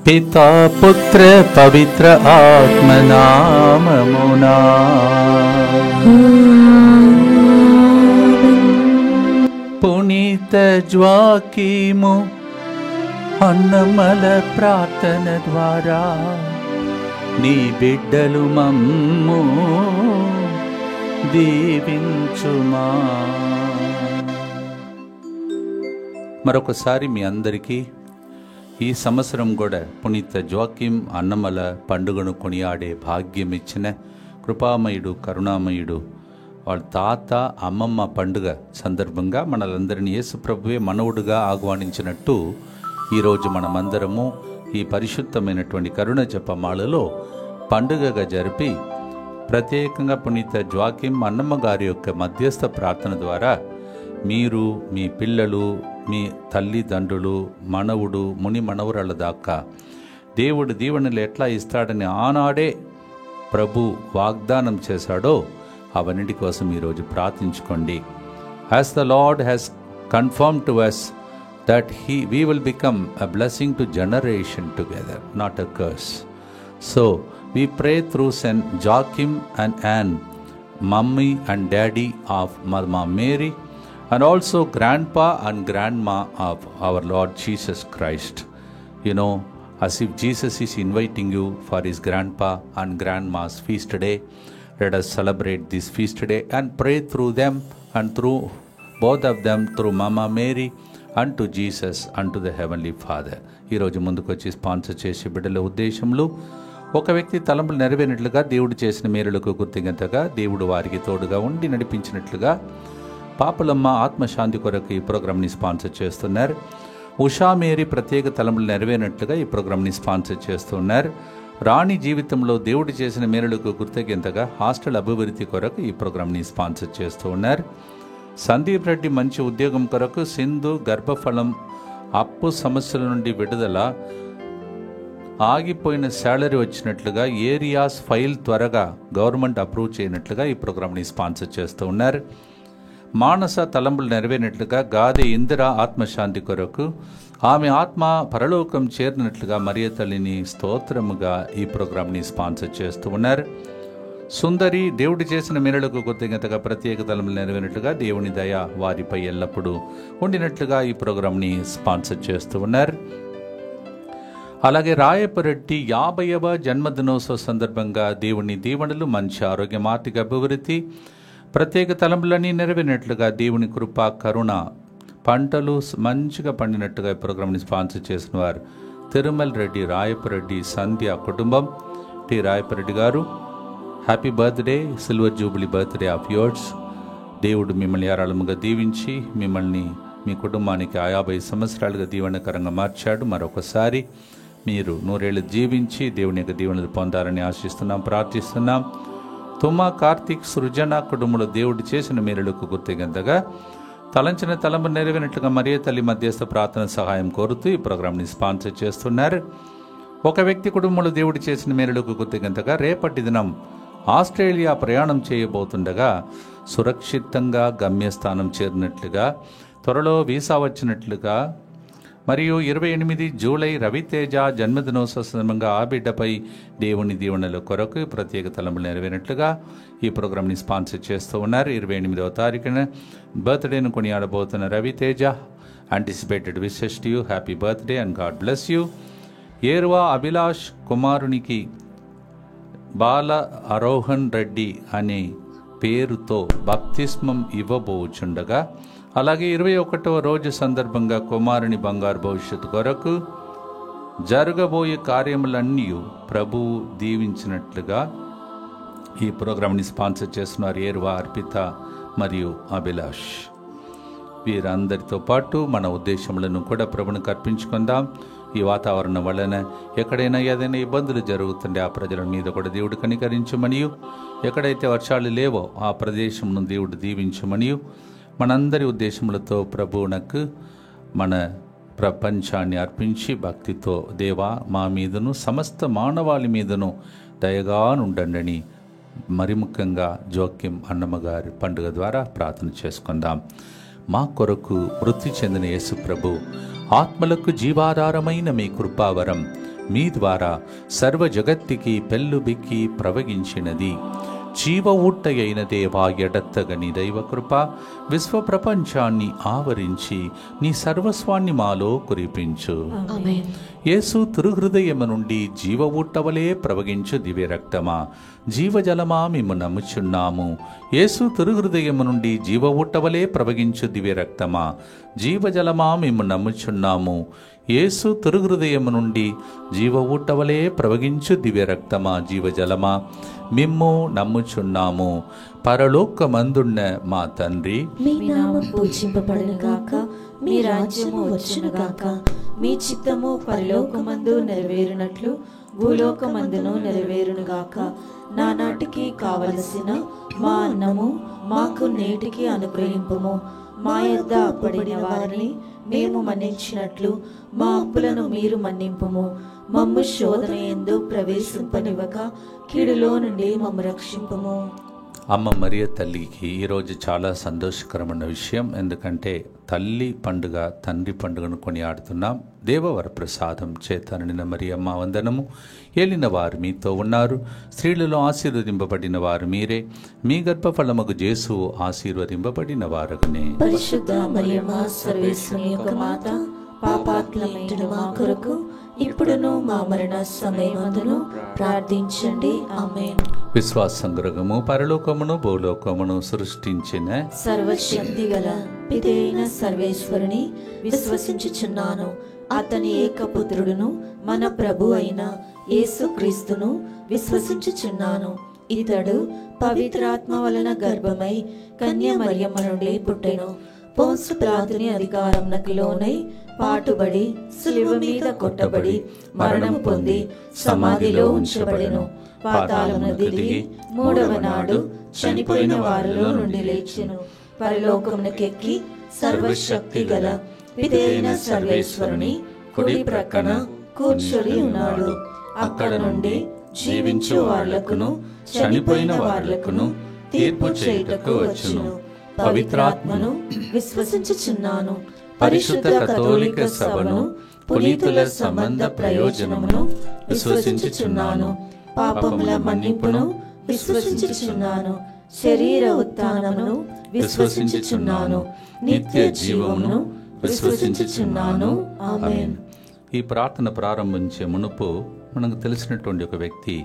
పితా పుత్ర పవిత్ర ఆత్మనామమునా. పునీత జ్వాకీము అన్నమల ప్రార్థన ద్వారా నీ బిడ్డలు మమ్ము దీవించుమా. మరొకసారి మీ అందరికీ ఈ సంవత్సరం కూడా పునీత జోకిం అన్నమల పండుగను కొనియాడే భాగ్యం ఇచ్చిన కృపామయుడు కరుణామయుడు వాళ్ళ తాత అమ్మమ్మ పండుగ సందర్భంగా మనలందరినీ యేసు ప్రభువే మనవుడుగా ఆహ్వానించినట్టు ఈరోజు మనమందరము ఈ పరిశుద్ధమైనటువంటి కరుణ జపమాలలో పండుగగా జరిపి ప్రత్యేకంగా పునీత జోకిం అన్నమ్మ గారి యొక్క మధ్యస్థ ప్రార్థన ద్వారా మీరు మీ పిల్లలు మీ తల్లిదండ్రులు మనవుడు ముని మనవరాళ్ళ దాకా దేవుడు దీవెనలు ఎట్లా ఇస్తాడని ఆనాడే ప్రభు వాగ్దానం చేశాడో అవన్నిటి కోసం ఈరోజు ప్రార్థించుకోండి. As the Lord has confirm to us that we will become a blessing to generation together, not a curse. So we pray through Saint Joachim and Anne, mummy and daddy of Mama Mary, and also grandpa and grandma of our Lord Jesus Christ. You know, as if Jesus is inviting you for his grandpa and grandma's feast day. Let us celebrate this feast day and pray through them and through both of them, through Mama Mary and to Jesus and to the Heavenly Father. ఈ రోజు ముందుకు వచ్చి sponsor చేసే బిడ్డల ఉద్దేశంలో ఒక వ్యక్తి తలంపులు నెరవేరినట్లుగా దేవుడు చేసిన మేలులకు కృతజ్ఞతగా దేవుడు వారికి తోడుగా ఉండి నడిపించినట్లుగా పాపలమ్మ ఆత్మశాంతి కొరకు ఈ ప్రోగ్రామ్ని స్పాన్సర్ చేస్తున్నారు. ఉషా మేరీ ప్రత్యేక తలంపులు నెరవేరినట్లుగా ఈ ప్రోగ్రామ్ని స్పాన్సర్ చేస్తున్నారు. రాణి జీవితంలో దేవుడు చేసిన మేలులకు కృతజ్ఞతగా హాస్టల్ అభివృద్ధి కొరకు ఈ ప్రోగ్రామ్ని స్పాన్సర్ చేస్తూ ఉన్నారు. సందీప్ రెడ్డి మంచి ఉద్యోగం కొరకు సింధు గర్భఫలం అప్పు సమస్యల నుండి విడుదల ఆగిపోయిన శాలరీ వచ్చినట్లుగా ఏరియాస్ ఫైల్ త్వరగా గవర్నమెంట్ అప్రూవ్ చేయనట్లుగా ఈ ప్రోగ్రామ్ని స్పాన్సర్ చేస్తూ ఉన్నారు. మానస తలంపులు నెరవేరినట్లుగా గాది ఇందిర ఆత్మశాంతి కొరకు ఆమె ఆత్మ పరలోకం చేరినట్లుగా మరియ తల్లిని స్తోత్రముగా ఈ ప్రోగ్రామ్ని స్పాన్సర్ చేస్తూ ఉన్నారు. సుందరి దేవుడు చేసిన మేలులకు కృతజ్ఞతగా ప్రత్యేక తలంపులు నెరవేరినట్లుగా దేవుని దయ వారిపై ఎల్లప్పుడూ ఉండినట్లుగా ఈ ప్రోగ్రామ్ని స్పాన్సర్ చేస్తూ ఉన్నారు. అలాగే రాయపరెడ్డి 50వ జన్మదినోత్సవ సందర్భంగా దేవుని దీవెనలు మంచి ఆరోగ్యం ఆర్థిక అభివృద్ధి ప్రత్యేక తలంపులన్నీ నెరవేరినట్లుగా దేవుని కృప కరుణ పంటలు మంచిగా పండినట్టుగా ఈ ప్రోగ్రామ్ని స్పాన్సర్ చేసిన వారు తిరుమల రెడ్డి రాయపరెడ్డి సంధ్య కుటుంబం. టి రాయపరెడ్డి గారు happy birthday, silver jubilee birthday of yours. దేవుడు మిమ్మల్ని ఏరాళముగా దీవించి మిమ్మల్ని మీ కుటుంబానికి 50 సంవత్సరాలుగా దీవెనకరంగా మార్చాడు. మరొకసారి మీరు 100 ఏళ్ళు జీవించి దేవుని యొక్క దీవెనలు పొందాలని ఆశిస్తున్నాం, ప్రార్థిస్తున్నాం. తుమ్మా కార్తీక్ సృజన కుటుంబంలో దేవుడు చేసిన మేలులకు కృతజ్ఞతగా తలంచిన తలంపు నెరవేరినట్లుగా మరియ తల్లి మధ్యస్థ ప్రార్థన సహాయం కోరుతూ ఈ ప్రోగ్రామ్ని స్పాన్సర్ చేస్తున్నారు. ఒక వ్యక్తి కుటుంబంలో దేవుడు చేసిన మేలులకు కృతజ్ఞతగా రేపటి దినం ఆస్ట్రేలియా ప్రయాణం చేయబోతుండగా సురక్షితంగా గమ్యస్థానం చేరినట్లుగా త్వరలో వీసా వచ్చినట్లుగా మరియు 28 జూలై రవితేజ జన్మదినోత్సవ సందర్భంగా ఆ బిడ్డపై దేవుని దీవెనల కొరకు ప్రత్యేక తలంపులు నెరవేరినట్లుగా ఈ ప్రోగ్రామ్ని స్పాన్సర్ చేస్తూ ఉన్నారు. 28వ తారీఖున బర్త్డేను కొనియాడబోతున్న Raviteja anticipated wishes to you, happy birthday and God bless you. ఏర్వా అభిలాష్ కుమారునికి బాల అరోహన్ రెడ్డి అనే పేరుతో బప్తిస్మం ఇవ్వబోచుండగా అలాగే 21వ రోజు సందర్భంగా కుమారుని బంగారు భవిష్యత్తు కొరకు జరగబోయే కార్యములన్నీ ప్రభువు దీవించినట్లుగా ఈ ప్రోగ్రామ్ని స్పాన్సర్ చేస్తున్నారు ఏర్వా, అర్పిత మరియు అభిలాష్. వీరందరితో పాటు మన ఉద్దేశములను కూడా ప్రభునికి అర్పించుకుందాం. ఈ వాతావరణం వలన ఎక్కడైనా ఏదైనా ఇబ్బందులు జరుగుతుంటే ఆ ప్రజల మీద కూడా దేవుడు కనికరించమనియు, ఎక్కడైతే వర్షాలు లేవో ఆ ప్రదేశంను దేవుడు దీవించమనియు మనందరి ఉద్దేశములతో ప్రభువునకు మన ప్రపంచాన్ని అర్పించి భక్తితో దేవా మా మీదను సమస్త మానవాళి మీదను దయగా నుండండి మరి ముఖ్యంగా జోక్యం అన్నమ్మగారి పండుగ ద్వారా ప్రార్థన చేసుకుందాం. మా కొరకు మృతి చెందిన యేసు ప్రభు ఆత్మలకు జీవాధారమైన మీ కృపావరం మీ ద్వారా సర్వ జగత్తికి పెళ్ళుబిక్కి ప్రవగించినది. జీవ ఊట్టయైన దేవా, ఎడత్తగని దైవకృప విశ్వ ప్రపంచాన్ని ఆవరించి నీ సర్వస్వాన్ని మాలో కురిపించు. యేసు తిరుహృదయము నుండి జీవ ఊట్టవలే ప్రవగించు దివ్య రక్తమా, జీవజలమా మేము నమ్ముచున్నాము. యేసు తిరుహృదయము నుండి జీవ ఊట్టవలే ప్రవగించు దివ్య రక్తమా, జీవజలమా మేము నమ్ముచున్నాము. యేసు తిరుహృదయము నుండి జీవ ఊట్టవలే ప్రవగించు దివ్య రక్తమా, జీవజలమా మిమ్ము నమ్ముచున్నాము. పరలోకమందున్న మా తండ్రి, మీ నామం పూజింపబడును గాక, మీ రాజ్యము వచ్చును గాక, మీ చిత్తము పరలోకమందు నెరవేరునట్లు భూలోకమందును నెరవేరును గాక. నానాటికి కావలసిన మా అన్నము మాకు నేటికి అనుగ్రహింపుము. మా యొద్ద అప్పడిన వారిని మేము మన్నించినట్లు మా అప్పులను మీరు మన్నింపుము. మమ్ము శోధన యందు ప్రవేశింపనివ్వక కీడులో నుండి మమ్ము రక్షింపుము. అమ్మ మరియ తల్లికి ఈరోజు చాలా సంతోషకరమైన విషయం. ఎందుకంటే తల్లి పండుగ, తండ్రి పండుగను కొనియాడుతున్నాం. దేవవర ప్రసాదం చేత నిండిన మరియమ్మ వందనము. ఏలిన వారు మీతో ఉన్నారు, స్త్రీలలో ఆశీర్వదింపబడిన వారు మీరే. మీ గర్భఫలముగు యేసు ఆశీర్వదింపబడిన వారగునే. పరిశుద్ధ మరియమ్మ సర్వేశ్వరుని యొక్క మాత, పాపాత్ములైన మా కొరకు ఇప్పుడును మా మరణ సమయమందును ప్రార్థించండి. ఆమేన్. విశ్వాసంగరగము పరలోకమును భూలోకమును సృష్టించిన సర్వశక్తి గల పితైన సర్వేశ్వరుని విశ్వసించుచున్నాను. అతని ఏకపుత్రుడును మన ప్రభు అయిన యేసుక్రీస్తును విశ్వసించుచున్నాను. ఇతడు పవిత్రాత్మ వలన గర్భమై కన్య మరియమ్మ నుండి పుట్టెను. పోన్సు పిలాతుని అధికారమునకు లోనై పాటుబడి శిలువ మీద కొట్టబడి మరణం పొంది సమాధిలో ఉంచబడెను. పాతాళమునకు దిగి మూడవ నాడు చనిపోయిన వారిలో నుండి లేచెను. పరలోకమునకెక్కి సర్వశక్తి గల పితైన సర్వేశ్వరుని కుడి ప్రక్కన కూర్చొని ఉన్నాడు. అక్కడ నుండి జీవించు వాళ్లకును చనిపోయిన వాళ్లకును తీర్పు చేయుటకు వచ్చును. పవిత్రాత్మను విశ్వసించుచున్నాను. పరిశుద్ధ కథోలిక సభను, పునీతుల సంబంధ ప్రయోజనమును విశ్వసించుచున్నాను. పాపముల మన్నింపును విశ్వసించుచున్నాను. శరీర ఉత్థానమును విశ్వసించుచున్నాను. నిత్య జీవమును విశ్వసించుచున్నాను. ఆమేన్. ఈ ప్రార్థన ప్రారంభించే మునుపు మనకు తెలిసినటువంటి ఒక వ్యక్తి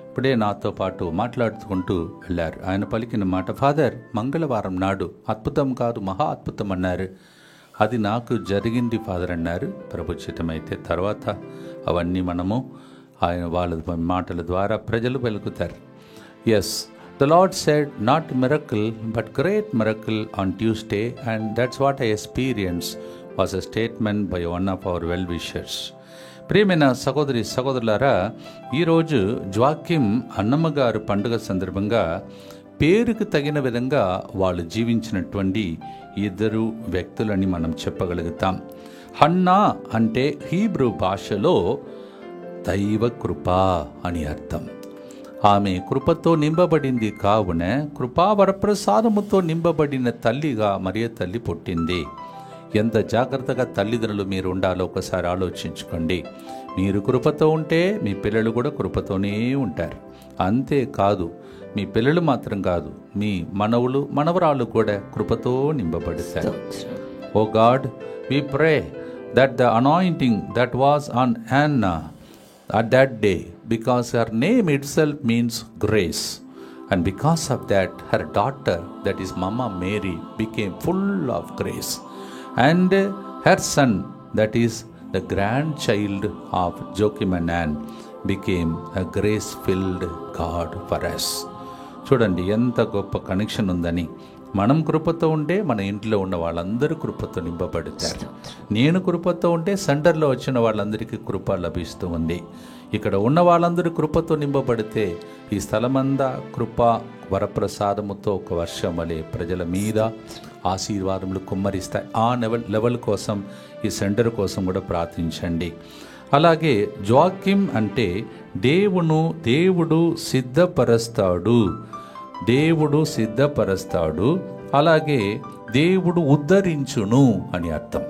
ఇప్పుడే నాతో పాటు మాట్లాడుకుంటూ వెళ్ళారు. ఆయన పలికిన మాట, ఫాదర్, మంగళవారం నాడు అద్భుతం కాదు మహా అద్భుతం అన్నారు. అది నాకు జరిగింది ఫాదర్ అన్నారు. ప్రభుచితమైతే తర్వాత అవన్నీ మనము ఆయన వాళ్ళ మాటల ద్వారా ప్రజలు వెలుగుతారు. Yes, the Lord said not miracle but great miracle on Tuesday and that's what I experience was a statement by one of our well wishers. ప్రియమైన సహోదరి సహోదరులారా, ఈరోజు జ్వాక్యం అన్నమ్మ గారు పండుగ సందర్భంగా పేరుకు తగిన విధంగా వాళ్ళు జీవించినటువంటి ఇద్దరు వ్యక్తులని మనం చెప్పగలుగుతాం. హన్నా అంటే హీబ్రూ భాషలో దైవ కృప అని అర్థం. ఆమె కృపతో నింపబడింది కావున కృపావరప్రసాదముతో నింపబడిన తల్లిగా మరియ తల్లి పుట్టింది. ఎంత జాగ్రత్తగా తల్లిదండ్రులు మీరు ఉండాలో ఒకసారి ఆలోచించుకోండి. మీరు కృపతో ఉంటే మీ పిల్లలు కూడా కృపతోనే ఉంటారు. అంతేకాదు, మీ పిల్లలు మాత్రం కాదు, మీ మనవులు మనవరాలు కూడా కృపతో నింపబడతారు. Oh God, we pray that the anointing that was on Hannah at that day, because her name itself means grace, and because of that her daughter, that is Mama Mary, became full of grace, and her son, that is the grandchild of Joachim and Anne, became a grace-filled God for us. చూడండి ఎంత గొప్ప connection ఉందని. మనం కృపతో ఉంటే మన ఇంట్లో ఉన్న వాళ్ళందరూ కృపతో నింపబడతారు. నేను కృపతో ఉంటే సెంటర్లో వచ్చిన వాళ్ళందరికీ కృప లభిస్తూ ఉంది. ఇక్కడ ఉన్న వాళ్ళందరూ కృపతో నింపబడితే ఈ స్థలమంతా కృప వరప్రసాదముతో ఒక వర్షం వలె ప్రజల మీద ఆశీర్వాదములు కుమ్మరిస్తాయి. ఆ లెవెల్ కోసం ఈ సెంటర్ కోసం కూడా ప్రార్థించండి. అలాగే జోకిం అంటే దేవుడు సిద్ధపరుస్తాడు, దేవుడు సిద్ధపరుస్తాడు, అలాగే దేవుడు ఉద్ధరించును అని అర్థం.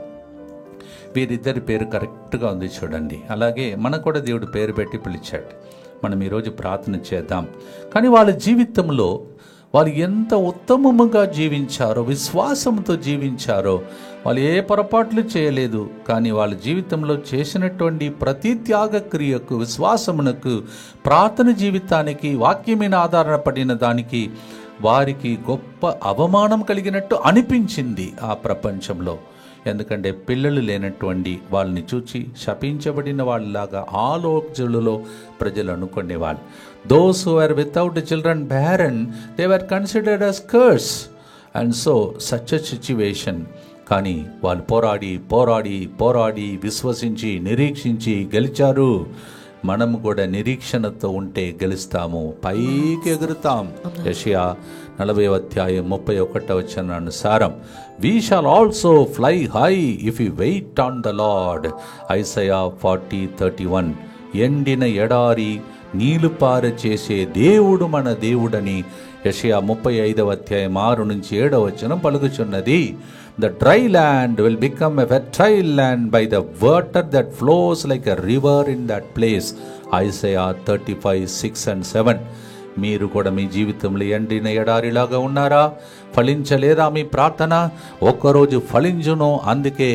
వీరిద్దరి పేరు కరెక్ట్గా ఉంది చూడండి. అలాగే మనకు కూడా దేవుడు పేరు పెట్టి పిలిచాడు. మనం ఈరోజు ప్రార్థన చేద్దాం. కానీ వాళ్ళ జీవితంలో వాళ్ళు ఎంత ఉత్తమముగా జీవించారో, విశ్వాసంతో జీవించారో, వాళ్ళు ఏ పొరపాట్లు చేయలేదు. కానీ వాళ్ళ జీవితంలో చేసినటువంటి ప్రతి త్యాగ క్రియకు, విశ్వాసమునకు, ప్రార్థన జీవితానికి, వాక్యం మీద ఆధారపడిన దానికి వారికి గొప్ప అవమానం కలిగినట్టు అనిపించింది ఆ ప్రపంచంలో. ఎందుకంటే పిల్లలు లేనటువంటి వాళ్ళని చూచి శపించబడిన వాళ్ళలాగా ఆలోచనలో ప్రజలు అనుకునేవాళ్ళు. Those who are without children barren, they were considered as curse. And so such a situation. కానీ వాళ్ళు పోరాడి పోరాడి పోరాడి విశ్వసించి నిరీక్షించి గెలిచారు. మనము కూడా నిరీక్షణతో ఉంటే గెలుస్తాము, పైకి ఎగురుతాం. యెషయా 40:31 అనుసారం we shall also fly high if we wait on the Lord. Isaiah 40:31. ఎండిన ఎడారి నీలుపార చేసే దేవుడు మన దేవుడని యెషయా 35:6-7 పలుకుచున్నది. The dry land will become a fertile land by the water that flows like a river in that place. Isaiah 35:6-7. మీరు కూడా మీ జీవితంలో ఎండిన ఎడారిలాగా ఉన్నారా? ఫలించలేదా మీ ప్రార్థన? ఒక్కరోజు ఫలించును. అందుకే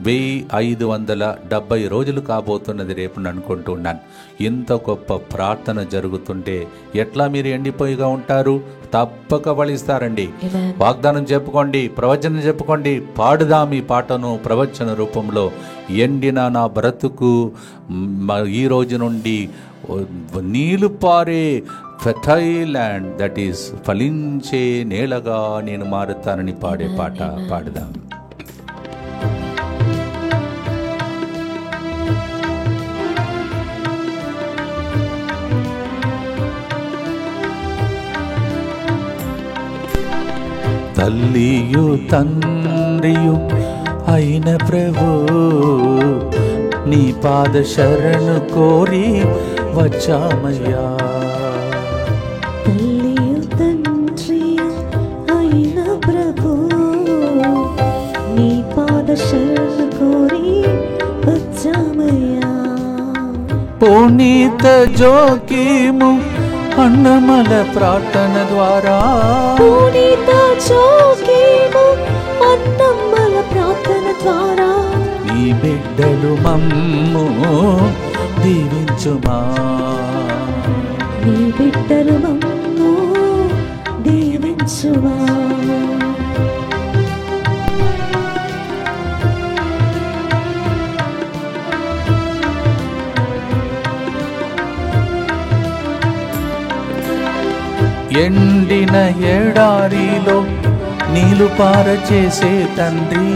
1570 రోజులు కాబోతున్నది రేపు అనుకుంటున్నాను. ఇంత గొప్ప ప్రార్థన జరుగుతుంటే ఎట్లా మీరు ఎండిపోయిగా ఉంటారు? తప్పక ఫలిస్తారండి. వాగ్దానం చెప్పుకోండి, ప్రవచనం చెప్పుకోండి, పాడుదాం ఈ పాటను ప్రవచన రూపంలో. ఎండిన నా బ్రతుకు ఈ రోజు నుండి నీళ్లు పారే ఫెర్టైల్ ల్యాండ్, దట్ ఈస్ ఫలించే నేలగా నేను మారుతానని పాడే పాట పాడుదాం. తల్లియు తండ్రియు అయిన ప్రభు, నీ పాద శరణు కోరి వచ్చామయ్యా. తల్లియు తండ్రియు అయిన ప్రభు, నీ పాద శరణు కోరి వచ్చామయ్యా. పునీత జోకీము అన్నమల ప్రార్థన ద్వారా, పునీత జోకీము అన్నమల ప్రార్థన ద్వారా, నీ బిడ్డలు మమ్ము దీవించుమా. నీ బిడ్డలు మమ్ము దీవించుమా. ఎండిన ఎడారిలో నీళ్లు పార చేసే తండ్రి,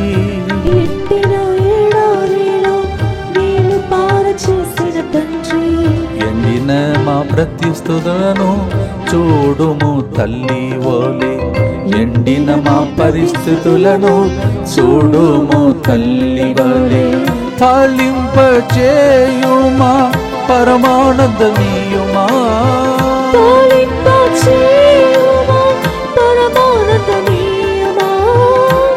ఎండిన ఎడారిలో నీళ్లు పార చేసిన తండ్రి, ఎండిన మా ప్రతిస్తుతులను చూడుము తల్లి ఓలే. ఎండిన మా పరిస్థితులను చూడుము తల్లి వలే. ఫలింపచేయుమా పరమానందమీయుమా,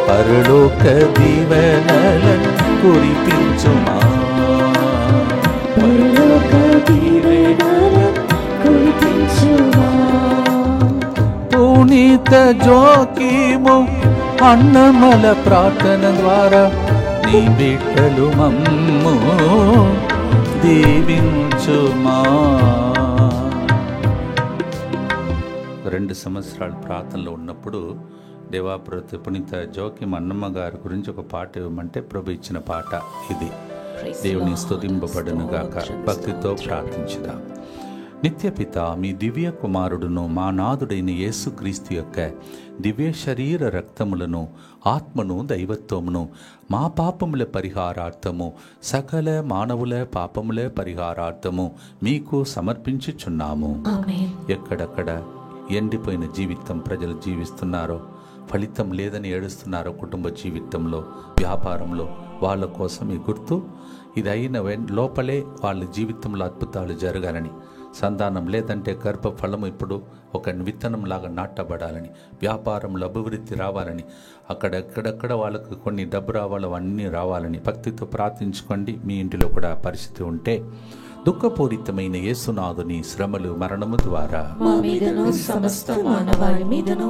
పరలోక దీవెనలను కురిపించుమా. పరలోక దీవెనలను కురిపించుమా. పునీత జోకీము అన్నమల ప్రార్థన ద్వారా, నీ బిడ్డలు మమ్ము దీవించుమా. 2 సంవత్సరాలు ప్రార్థనలో ఉన్నప్పుడు దేవాప్రతి పునీత జోకీం అన్నమ్మ గారి గురించి ఒక పాట ఇవ్వమంటే ప్రభు ఇచ్చిన పాట ఇది. దేవుని స్తుతింపబడును గాక. భక్తితో ప్రార్థించుదాం. నిత్యపిత, మీ దివ్య కుమారుడును మా నాథుడైన యేసుక్రీస్తు యొక్క దివ్య శరీర రక్తములను, ఆత్మను, దైవత్వమును మా పాపముల పరిహారార్థము, సకల మానవుల పాపముల పరిహారార్థము మీకు సమర్పించుచున్నాము. ఎక్కడక్కడ ఎండిపోయిన జీవితం ప్రజలు జీవిస్తున్నారో, ఫలితం లేదని ఏడుస్తున్నారో, కుటుంబ జీవితంలో, వ్యాపారంలో, వాళ్ళ కోసం ఈ గుర్తు ఇది అయిన లోపలే వాళ్ళ జీవితంలో అద్భుతాలు జరగాలని, సంతానం లేదంటే గర్భఫలము ఇప్పుడు ఒక విత్తనంలాగా నాటబడాలని, వ్యాపారంలో అభివృద్ధి రావాలని, అక్కడెక్కడెక్కడ వాళ్ళకు కొన్ని డబ్బు రావాలో అన్నీ రావాలని భక్తితో ప్రార్థించుకోండి. మీ ఇంటిలో కూడా పరిస్థితి ఉంటే దుఃఖపూరితమైన యేసునాథుని శ్రమలు మరణము ద్వారా మా మీదను సమస్త మానవాళి మీదను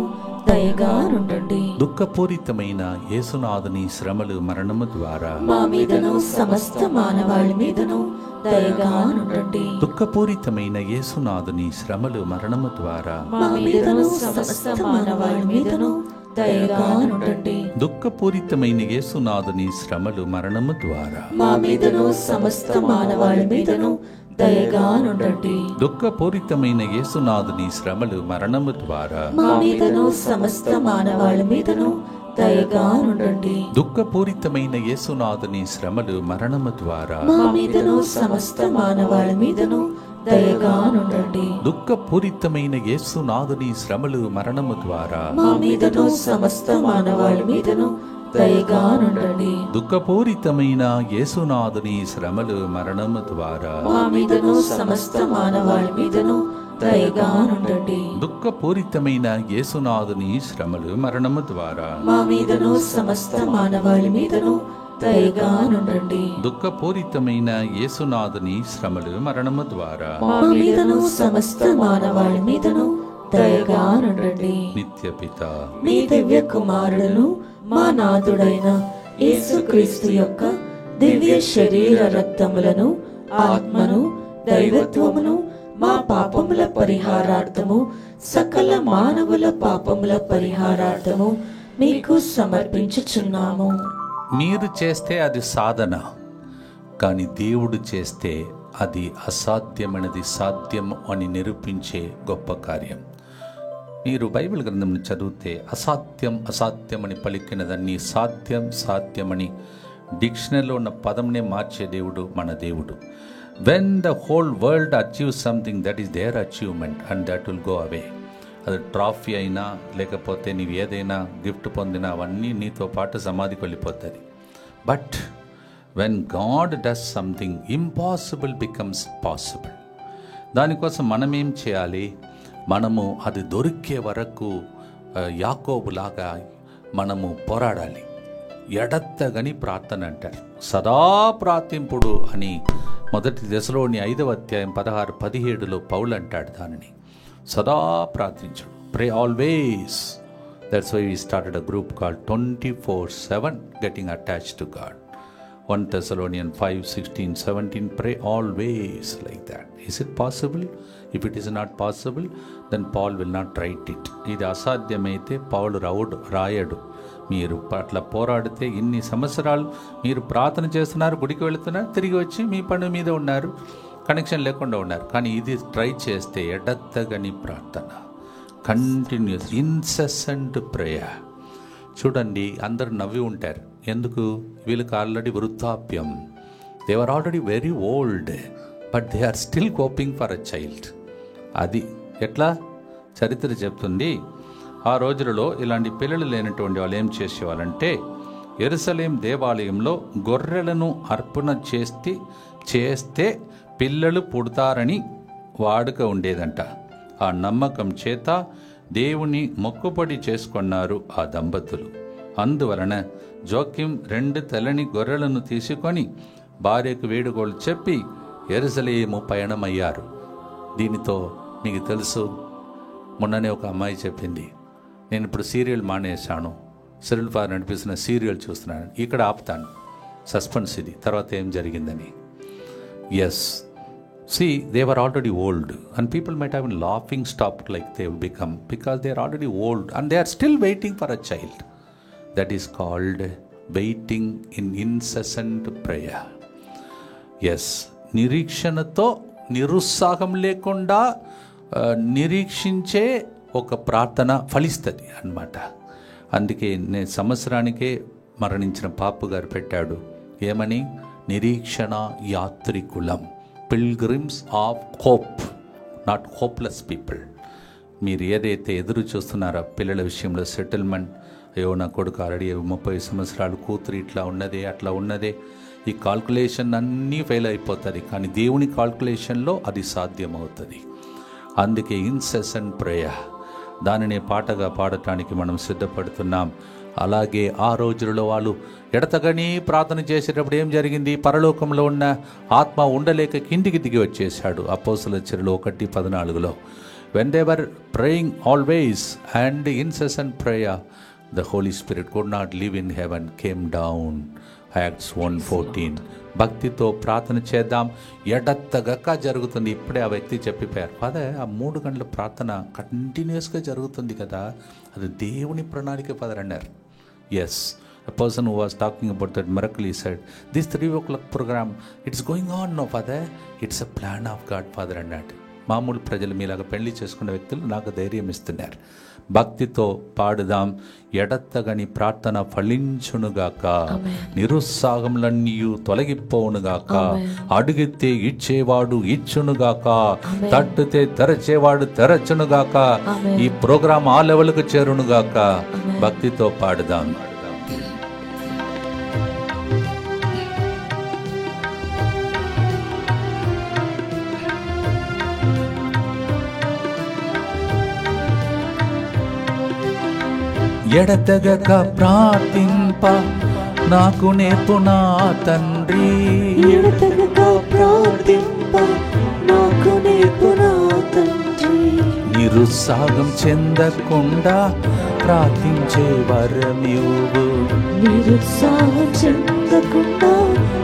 దయగా నుండండి. దుఃఖపూరితమైన యేసునాథుని శ్రమలు మరణము ద్వారా మా మీదను సమస్త మానవాళి మీదను దయగా నుండండి. దుఃఖపూరితమైన యేసునాథుని శ్రమలు మరణము ద్వారా మా మీదను సమస్త మానవాళి మీదను దయగా నుండండి. దుఃఖపూరితమైన యేసునాథుని శ్రమలు మరణము ద్వారా మా మీదను సమస్త మానవాళి మీదను దయగా నుండండి. దుఃఖపూరితమైన యేసునాథుని శ్రమలు మరణము ద్వారా మా మీదను సమస్త మానవాళి మీదను దయగా నుండండి. దుఃఖపూరితమైన యేసునాథుని శ్రమలు మరణము ద్వారా మా మీదను సమస్త మానవాళి మీదను దయగా నుండండి. దుఃఖపూరితమైన యేసునాథుని శ్రమలు మరణము ద్వారా మా మీదను సమస్త మానవాళి మీదను దయగా నుండండి. దుఃఖపూరితమైన యేసునాథుని శ్రమలు మరణము ద్వారా మా మీదను సమస్త మానవాళి మీదను దయగా నుండండి. దుఃఖపూరితమైన యేసునాథుని శ్రమలు మరణము ద్వారా మా మీదను సమస్త మానవాళి మీదను దయగా నుండండి. దుఃఖపూరితమైన యేసునాథుని శ్రమలు మరణము ద్వారా మా మీదను సమస్త మానవాళి మీదను దయగా నుండండి. నిత్య పిత మీ దివ్య కుమారుడును మా నాథుడైన యేసుక్రీస్తు యొక్క దివ్య శరీర రక్తములను, ఆత్మను, దైవత్వమును మా పాపముల పరిహారార్థము, సకల మానవుల పాపముల పరిహారార్థము మీకు సమర్పించుచున్నాము. మీరు చేస్తే అది సాధన, కానీ దేవుడు చేస్తే అది అసాధ్యమైనది సాధ్యం అని నిరూపించే గొప్ప కార్యం. మీరు బైబిల్ గ్రంథం చదివితే అసాధ్యం అసాధ్యమని పలికినదన్నీ సాధ్యం సాధ్యమని డిక్షనరీలో ఉన్న పదంనే మార్చే దేవుడు మన దేవుడు. When the whole world achieve something, that is their achievement and that will go away. అది ట్రాఫీ అయినా లేకపోతే నీవు ఏదైనా గిఫ్ట్ పొందినా అవన్నీ నీతో పాటు సమాధికి వెళ్ళిపోతుంది. But when God does something, impossible becomes possible. దానికోసం మనమేం చేయాలి? మనము అది దొరికే వరకు యాకోబులాగా మనము పోరాడాలి. ఎడత్తగని ప్రార్థన అంటారు. సదా ప్రార్థింపుడు అని 1 దశలోని 5వ అధ్యాయం 16-17 పౌలు అంటాడు దానిని. సదా ప్రార్థించు, pray always. That's why we started a group called 24/7 getting attached to God. 1 Thessalonians 5:16-17, pray always like that. Is it possible? If it is not possible, then Paul will not write it. ఇది అసాధ్యమైతే పౌలు రాయడు. మీరు అట్లా పోరాడితే ఇన్ని సంవత్సరాలు మీరు ప్రార్థన చేస్తున్నారు, గుడికి వెళుతున్నారు, తిరిగి వచ్చి మీ పని మీద ఉన్నారు, కనెక్షన్ లేకుండా ఉన్నారు. కానీ ఇది ట్రై చేస్తే ఎడతగని ప్రార్థన, కంటిన్యూస్ ఇన్సెసెంట్ ప్రేయర్. చూడండి, అందరు నవ్వి ఉంటారు. ఎందుకు? వీళ్ళకి ఆల్రెడీ వృద్ధాప్యం. They are already very old, but they are still coping for a child. అది ఎట్లా చరిత్ర చెప్తుంది. ఆ రోజులలో ఇలాంటి పిల్లలు లేనటువంటి వాళ్ళు ఏం చేసేవాళ్ళంటే, యెరూషలేం దేవాలయంలో గొర్రెలను అర్పణ చేస్తే పిల్లలు పుడతారని వాడుక ఉండేదంట. ఆ నమ్మకం చేత దేవుని మొక్కుబడి చేసుకున్నారు ఆ దంపతులు. అందువలన జోక్యం 2 తెల్లని గొర్రెలను తీసుకొని భార్యకు వేడుకోలు చెప్పి యెరూషలేము పయనమయ్యారు. దీనితో మీకు తెలుసు, మొన్ననే ఒక అమ్మాయి చెప్పింది, నేను ఇప్పుడు సీరియల్ మానేశాను, సిరిల్ ఫార్ నడిపిస్తున్న సీరియల్ చూస్తున్నాను, ఇక్కడ ఆపుతాను, సస్పెన్స్ ఇది, తర్వాత ఏం జరిగిందని. Yes, see, they were already old and people might have been laughing stock like they will become because they are already old and they are still waiting for a child. That is called waiting in incessant prayer. Yes, నిరీక్షణతో నిరుత్సాహం లేకుండా నిరీక్షించే ఒక ప్రార్థన ఫలిస్తుంది అన్నమాట. అందుకే నేను సంవత్సరానికే మరణించిన పాపు గారు పెట్టాడు ఏమని, నిరీక్షణ యాత్రికులం, pilgrims of hope, not hopeless people. మీరు ఏదైతే ఎదురు చూస్తున్నారో పిల్లల విషయంలో సెటిల్మెంట్, అయ్యో నా కొడుకు ఆల్రెడీ 30 సంవత్సరాలు, కూతురు ఇట్లా ఉన్నదే అట్లా ఉన్నదే, ఈ కాల్కులేషన్ అన్నీ ఫెయిల్ అయిపోతుంది, కానీ దేవుని కాల్కులేషన్లో అది సాధ్యమవుతుంది. అందుకే ఇన్సెసెంట్ ప్రేయర్, దానిని పాటగా పాడటానికి మనం సిద్ధపడుతున్నాం. అలాగే ఆ రోజులలో వాళ్ళు ఎడతగని ప్రార్థన చేసేటప్పుడు ఏం జరిగింది? పరలోకంలో ఉన్న ఆత్మ ఉండలేక కిందికి దిగి వచ్చేసాడు. అపోస్తలుల చర్యలు 1:14. When they were praying always and incessant prayer, the Holy Spirit could not live in heaven, came down. Acts 1:14. భక్తితో ప్రార్థన చేద్దాం, ఎడతెగక జరుగుతుంది. ఇప్పుడే ఆ వ్యక్తి చెప్పిపోయారు, అదే ఆ 3 గంటల ప్రార్థన కంటిన్యూస్గా జరుగుతుంది కదా, అది దేవుని ప్రణాళిక ఫాదర్ అన్నారు. Yes, a person who was talking about that miracle, he said, this 3 o'clock program, it's going on no father, it's a plan of God father అన్నాడు. మామూలు ప్రజలు మీలాగా పెళ్లి చేసుకున్న వ్యక్తులు నాకు ధైర్యం ఇస్తున్నారు. భక్తితో పాడుదాం, ఎడతగని ప్రార్థన ఫలించునుగాక, నిరుత్సాహములన్నీ తొలగిపోవునుగాక, అడిగితే ఇచ్చేవాడు ఇచ్చునుగాక, తట్టుతే తెరచేవాడు తెరచునుగాక, ఈ ప్రోగ్రాం ఆ లెవెల్కు చేరునుగాక. భక్తితో పాడుదాం. ఎడతెగక ప్రార్థింప నాకు నేర్పు నా తండ్రి, ఎడతెగక ప్రార్థింప నాకు నేర్పు నా తండ్రి, నిరుత్సాహం చెందకుండా ప్రార్థించే వరమివ్వు, నిరుత్సాహం చెందకుండా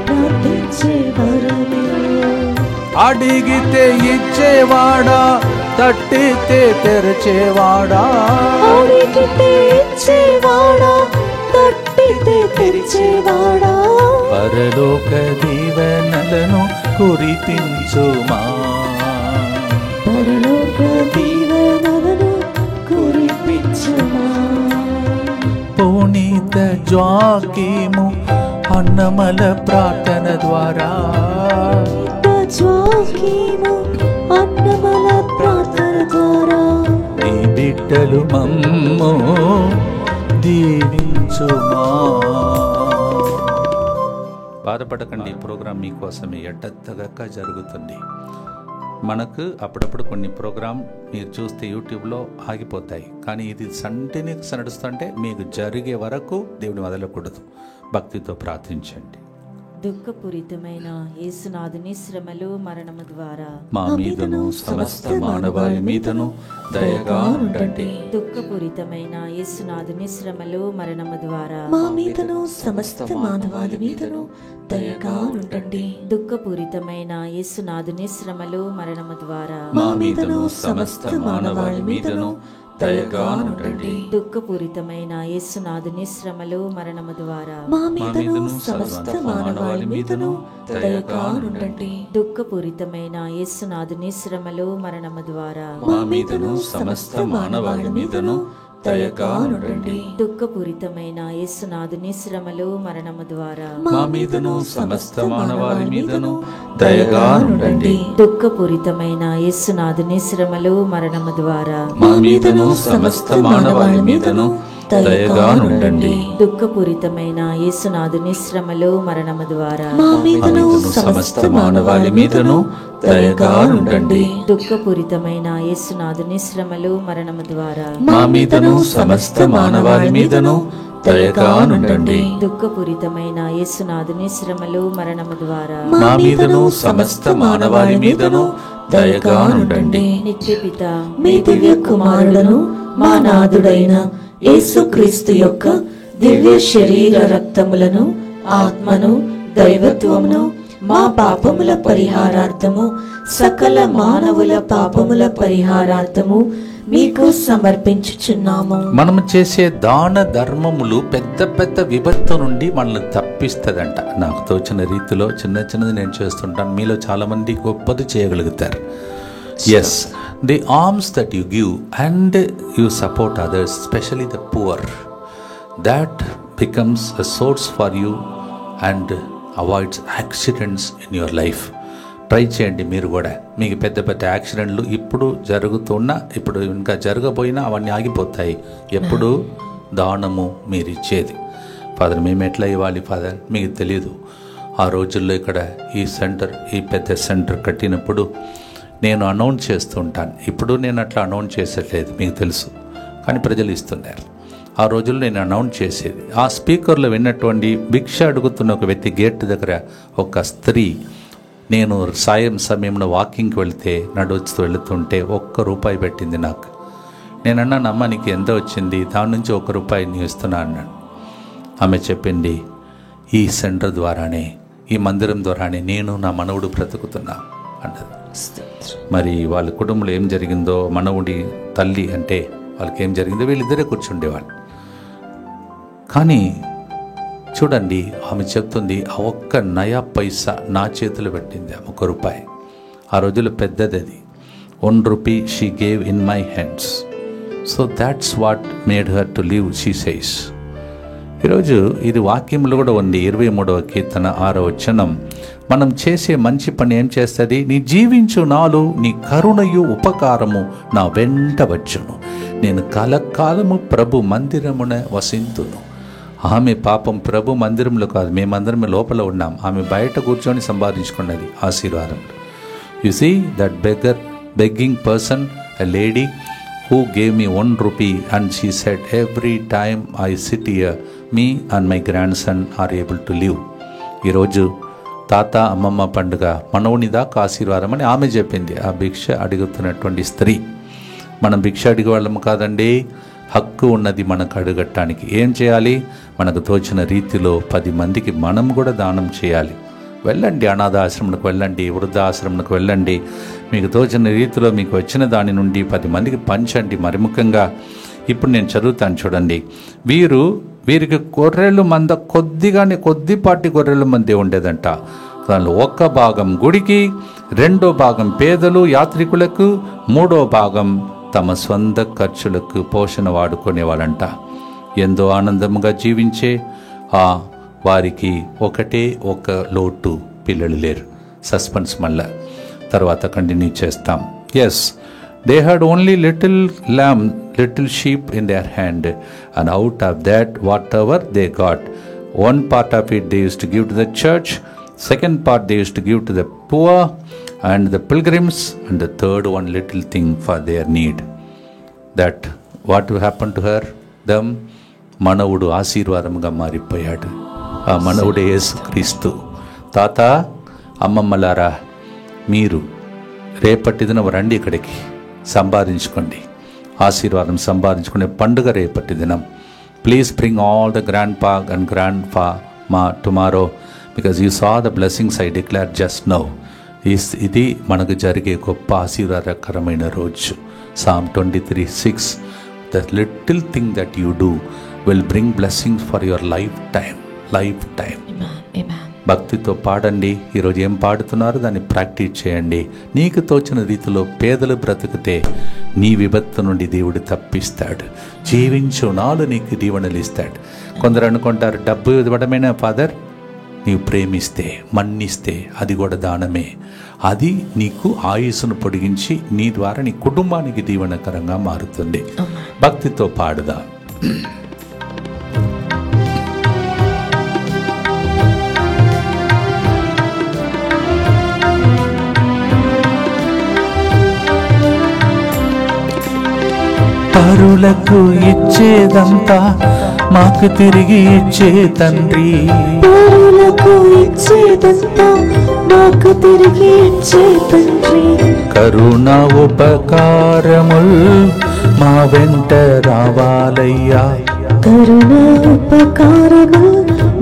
ప్రార్థించే వరమివ్వు, అడిగితే ఇచ్చేవాడా, తట్టితే తెరచేవాడా, అడిగితే ఇచ్చేవాడా, తట్టితే తెరిచేవాడా, పరలోక దీవెనలను కురిపించుమా, పరలోక దీవెనలను కురిపించుమా. పునీత జ్వాకీము అన్నమల ప్రార్థన ద్వారా, జ్వాకీము అన్నమల ప్రార్థన ద్వారా, నీ బిడ్డలు మమ్ము దీవించుమా. బాధపడకండి, ఈ ప్రోగ్రాం మీకోసమే ఎడతెగక జరుగుతుంది. మనకు అప్పుడప్పుడు కొన్ని ప్రోగ్రాం మీరు చూస్తే యూట్యూబ్లో ఆగిపోతాయి, కానీ ఇది కంటిన్యూస్ నడుస్తుంటే మీకు జరిగే వరకు దేవుని వదలకూడదు. భక్తితో ప్రార్థించండి. దుఃఖపూరితమైన యేసునాథుని శ్రమలు మరణము ద్వారా మా మీదను సమస్త మానవాళి మీదను దయగా ఉండండి. దుఃఖపూరితమైన యేసునాథుని శ్రమలు మరణము ద్వారా మా మీదను సమస్త మానవాళి మీదను దయగా ఉండండి. దుఃఖపూరితమైన యేసునాథుని శ్రమలు మరణము ద్వారా మా మీదను సమస్త మానవాళి మీదను దయగా ఉండండి. దుఃఖపూరితమైన యేసునాథుని శ్రమలు మరణము ద్వారా మా మీదను సమస్త మానవాళి మీదను దయగా ఉండండి. దుఃఖపూరితమైన యేసునాథుని శ్రమలు మరణము ద్వారా మా మీదను సమస్త మానవాళి మీదను దయగా ఉండండి. దుఃఖపూరితమైన యేసునాథుని శ్రమలు మరణము ద్వారా మా మీదను సమస్త మానవాళి మీదను దయగా ఉండండి. దుఃఖపూరితమైన యేసునాథుని శ్రమలు మరణము ద్వారా మా మీదను సమస్త మానవాళి మీదను దయగా ఉండండి. దుఃఖపూరితమైన యేసునాథుని శ్రమలు మరణము ద్వారా మా మీదను సమస్త మానవాళి మీదను దయగా ఉండండి. దుఃఖపూరితమైన యేసునాథుని శ్రమలు మరణము ద్వారా మా మీదను సమస్త మానవాళి మీదను దయగా ఉండండి. దుఃఖపూరితమైన యేసునాథుని శ్రమలు మరణము ద్వారా మా మీదను సమస్త మానవాళి మీదను దయగా ఉండండి. నిత్యపిత మీ దివ్య కుమారులను మా నాథుడైన యేసుక్రీస్తు యొక్క దివ్య శరీర రక్తములను, ఆత్మను, దైవత్వమును మా పాపముల పరిహారార్థము, సకల మానవుల పాపముల పరిహారార్థము మీకు సమర్పించుచున్నాము. మనం చేసే దాన ధర్మములు పెద్ద పెద్ద విపత్తు నుండి మనల్ని తప్పిస్తుందంట. నాకు తోచిన రీతిలో చిన్న చిన్నది నేను చేస్తుంటాను. మీలో చాలా మంది గొప్పది చేయగలుగుతారు. Yes, the alms that you give and you support others, specially the poor, that becomes a source for you and avoids accidents in your life. Try చేయండి మీరు కూడా. మీకు పెద్ద పెద్ద యాక్సిడెంట్లు ఇప్పుడు జరుగుతున్నా, ఇప్పుడు ఇంకా జరగబోయినా అవన్నీ ఆగిపోతాయి. ఎప్పుడు దానము మీరు ఇచ్చేది. ఫాదర్ మేము ఎట్లా ఇవ్వాలి ఫాదర్ మీకు తెలియదు. ఆ రోజుల్లో ఇక్కడ ఈ సెంటర్, ఈ పెద్ద సెంటర్ కట్టినప్పుడు నేను అనౌన్స్ చేస్తూ ఉంటాను. ఇప్పుడు నేను అట్లా అనౌన్స్ చేసేట్లేదు, మీకు తెలుసు, కానీ ప్రజలు ఇస్తున్నారు. ఆ రోజుల్లో నేను అనౌన్స్ చేసేది. ఆ స్పీకర్లో విన్నటువంటి భిక్ష అడుగుతున్న ఒక వ్యక్తి గేట్ దగ్గర ఒక స్త్రీ, నేను సాయం సమయంలో వాకింగ్కి వెళ్తే నడుస్తూ వెళుతుంటే ₹1 పెట్టింది నాకు. నేను అన్నాను, అమ్మ నీకు ఎంత వచ్చింది? దాని నుంచి ₹1 నేను ఇస్తున్నా అన్నాను. ఆమె చెప్పింది, ఈ సెంటర్ ద్వారానే, ఈ మందిరం ద్వారానే నేను నా మనవుడు బ్రతుకుతున్నా అన్నది. మరి వాళ్ళ కుటుంబంలో ఏం జరిగిందో, మనవుడి తల్లి అంటే వాళ్ళకి ఏం జరిగిందో వీళ్ళిద్దరే కూర్చుండేవాళ్ళు. కానీ చూడండి, ఆమె చెప్తుంది, ఆ ఒక్క నయా పైసా నా చేతులు పెట్టింది ఆమె ₹1. ఆ రోజుల్లో పెద్దది అది. ₹1 she gave in my hands. So that's what made her to live, she says. ఈరోజు ఇది వాక్యంలో కూడా ఉంది. 23వ కీర్తన 6వ వచనం. మనం చేసే మంచి పని ఏం చేస్తుంది? నీ జీవించు నాలు నీ కరుణయు ఉపకారము నా వెంట వచ్చును, నేను కలకాలము ప్రభు మందిరమున వసింతును. ఆమె పాపం ప్రభు మందిరంలో కాదు, మేమందరం లోపల ఉన్నాం. ఆమె బయట కూర్చొని సంపాదించుకున్నది ఆశీర్వాదం. You see that begging person, a lady who gave me ₹1 and she said, every time I sit here, me and my grandson are able to live. ఈరోజు తాత అమ్మమ్మ పండుగ మనవుని దాకా ఆశీర్వాదం అని ఆమె చెప్పింది. ఆ భిక్ష అడుగుతున్నటువంటి స్త్రీ. మనం భిక్ష అడిగే వాళ్ళము కాదండి, హక్కు ఉన్నది మనకు అడగటానికి. ఏం చేయాలి? మనకు తోచిన రీతిలో 10 మందికి మనం కూడా దానం చేయాలి. వెళ్ళండి, అనాథాశ్రమంకు వెళ్ళండి, వృద్ధాశ్రమంకు వెళ్ళండి, మీకు తోచిన రీతిలో మీకు వచ్చిన దాని నుండి 10 మందికి పంచండి. మరి ముఖ్యంగా ఇప్పుడు నేను చదువుతాను చూడండి. వీరికి గొర్రెలు మంద కొద్దిపాటి గొర్రెల మందే ఉండేదంట. దానిలో 1 భాగం గుడికి, 2వ భాగం పేదలు యాత్రికులకు, 3వ భాగం తమ సొంత ఖర్చులకు పోషణ వాడుకునేవాళ్ళంట. ఎంతో ఆనందముగా జీవించే వారికి ఒక లోటు, పిల్లలు లేరు. సస్పెన్స్ మళ్ళా తర్వాత కంటిన్యూ చేస్తాం. Yes, they had only little sheep in their hand and out of that whatever they got, 1 part of it they used to give to the church, 2nd part they used to give to the poor and the pilgrims, and the 3rd one little thing for their need. That what happened to her? them Manavadu ఆశీర్వాదముగా మారిపోయాడు. ఆ మనవుడే యేసుక్రీస్తు. తాత అమ్మమ్మలారా, మీరు రేపటి దినం రండి, ఇక్కడికి సంపాదించుకోండి, ఆశీర్వాదం సంపాదించుకునే పండుగ రేపటి దినం. Please bring all the grandpa and grandma tomorrow because you saw the blessings I declared just now. ఇది మనకు జరిగే గొప్ప ఆశీర్వాదకరమైన రోజు. Psalm 23:6. The little thing that you do will bring blessings for your lifetime. భక్తితో పాడండి. ఈరోజు ఏం పాడుతున్నారు దాన్ని ప్రాక్టీస్ చేయండి. నీకు తోచిన రీతిలో పేదలు బ్రతికితే నీ విపత్తు నుండి దేవుడు తప్పిస్తాడు. జీవించు నాలు నీకు దీవెనలు ఇస్తాడు. కొందరు అనుకుంటారు, డబ్బు ఇవ్వడమేనా ఫాదర్? నీవు ప్రేమిస్తే, మన్నిస్తే అది కూడా దానమే. అది నీకు ఆయుస్సును పొడిగించి నీ ద్వారా నీ కుటుంబానికి దీవెనకరంగా మారుతుంది. భక్తితో పాడుదా. పరులకు ఇచ్చేదంతా మాకు తిరిగి ఇచ్చే తండ్రి, పరులకు ఇచ్చేదంతా మాకు తిరిగి ఇచ్చే తండ్రి, కరుణ ఉపకారముల్ మా వెంట రావాలయ్యా, కరుణ ఉపకారము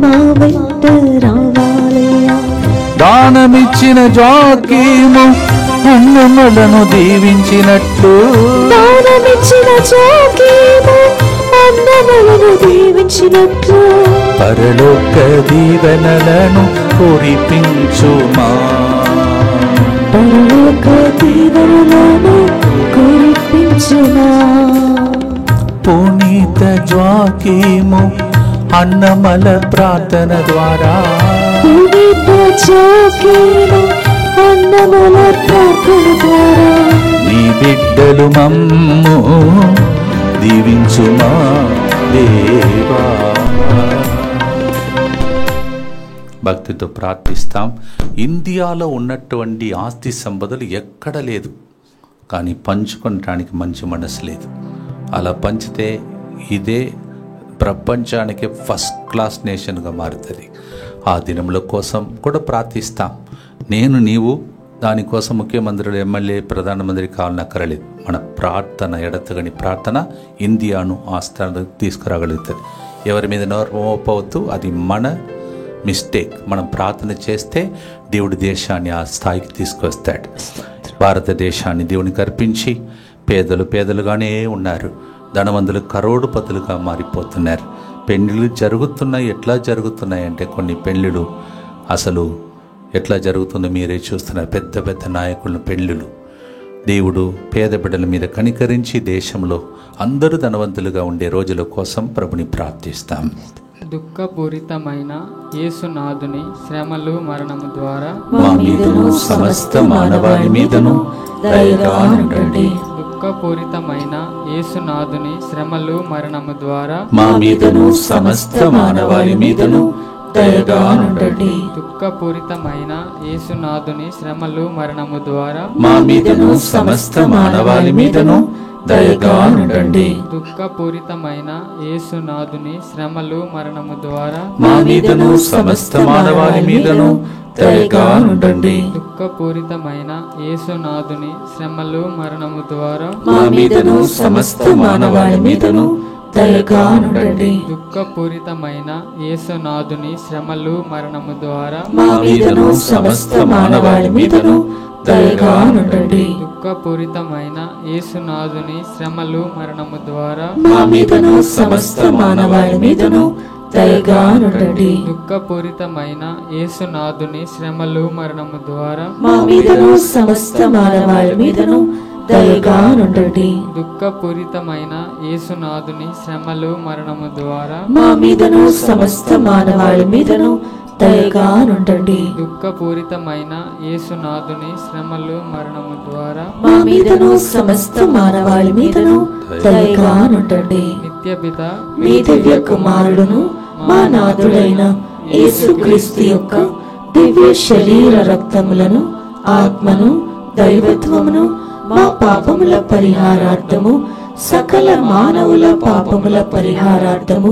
మా వెంట రావాలయ్యా, దానమిచ్చిన జాకీము అన్నములను దీవించినట్లు, దానమిచ్చిన జాకీము అన్నములను దీవించినట్లు, పరలోక దీవెనలను కురిపించుమా, పరలోక దీవెనలను కురిపించుమా. పునీత జాకీము అన్నమల ప్రార్థన ద్వారా, పునీత జాకీము అన్నమల ప్రార్థన ద్వారా, నీ బిడ్డలు మమ్ము దీవించుమా దేవా. భక్తితో ప్రార్థిస్తాం. ఇండియాలో ఉన్నటువంటి ఆస్తి సంపదలు ఎక్కడ లేదు, కానీ పంచుకోవడానికి మంచి మనసు లేదు. అలా పంచితే ఇదే ప్రపంచానికి ఫస్ట్ క్లాస్ నేషన్గా మారుతుంది. ఆ దినముల కోసం కూడా ప్రార్థిస్తాం. నీవు దానికోసం ముఖ్యమంత్రులు, ఎమ్మెల్యే, ప్రధానమంత్రి కావాలనక్కరలేదు. మన ప్రార్థన, ఎడతగని ప్రార్థన ఇండియాను ఆ స్థానానికి తీసుకురాగలుగుతుంది. ఎవరి మీద నోపవద్దు, అది మన మిస్టేక్. మనం ప్రార్థన చేస్తే దేవుడి దేశాన్ని ఆ స్థాయికి తీసుకొస్తాడు. భారతదేశాన్ని దేవునికి అర్పించి పేదలుగానే ఉన్నారు, ధనవంతులు కరోడుపతులుగా మారిపోతున్నారు. పెళ్ళిళ్ళు జరుగుతున్నాయి. ఎట్లా జరుగుతున్నాయంటే కొన్ని పెళ్ళిళ్ళు అసలు ఎట్లా జరుగుతుందో మీరే చూస్తున్నారు. పెద్ద పెద్ద నాయకుల పెళ్ళిళ్ళు. దేవుడు పేద బిడ్డల మీద కనికరించి దేశంలో అందరూ ధనవంతులుగా ఉండే రోజుల కోసం ప్రభుని ప్రార్థిస్తాం. దుఃఖపూరితమైన యేసునాథుని శ్రమలు మరణము ద్వారా మా మీదను సమస్త మానవాళి మీదను దయగా ఉండండి. దుఃఖపూరితమైన యేసునాథుని శ్రమలు మరణము ద్వారా మా మీదను సమస్త మానవాళి మీదను దయగా ఉండండి. దుఃఖపూరితమైన యేసునాథుని శ్రమలు మరణము ద్వారా మా మీదను సమస్త మానవాళి మీదను దయగా ఉండండి. దుఃఖపూరితమైన యేసునాథుని శ్రమలు మరణము ద్వారా మా మీదను సమస్త మానవాళి మీదను దయగా ఉండండి. దుఃఖపూరితమైన యేసునాథుని శ్రమలు మరణము ద్వారా మా మీదను సమస్త మానవాళి మీదను దయగా ఉండండి. దుఃఖపూరితమైన యేసునాథుని శ్రమలు మరణము ద్వారా మా మీదను సమస్త మానవాళి మీదను దయగా ఉండండి. దుఃఖపూరితమైన యేసునాథుని శ్రమలు మరణము ద్వారా మా మీదను సమస్త మానవాళి మీదను దయగా ఉండండి. దుఃఖపూరితమైన యేసునాథుని శ్రమలు మరణము ద్వారా మా మీదను సమస్త మానవాళి మీదను దయగా ఉండండి. దుఃఖపూరితమైన యేసునాథుని శ్రమలు మరణము ద్వారా మా మీదను సమస్త మానవాళి మీదను దయగా ఉండండి. దుఃఖపూరితమైన యేసునాథుని శ్రమలు మరణము ద్వారా మా మీదను సమస్త మానవాళి మీదను దయగా ఉండండి. నిత్యపిత మీ దివ్య కుమారుడును మా నాథుడైన యేసుక్రీస్తు యొక్క దివ్య శరీర రక్తములను, ఆత్మను, దైవత్వమును మా పాపముల పరిహారార్థము, సకల మానవుల పాపముల పరిహారార్థము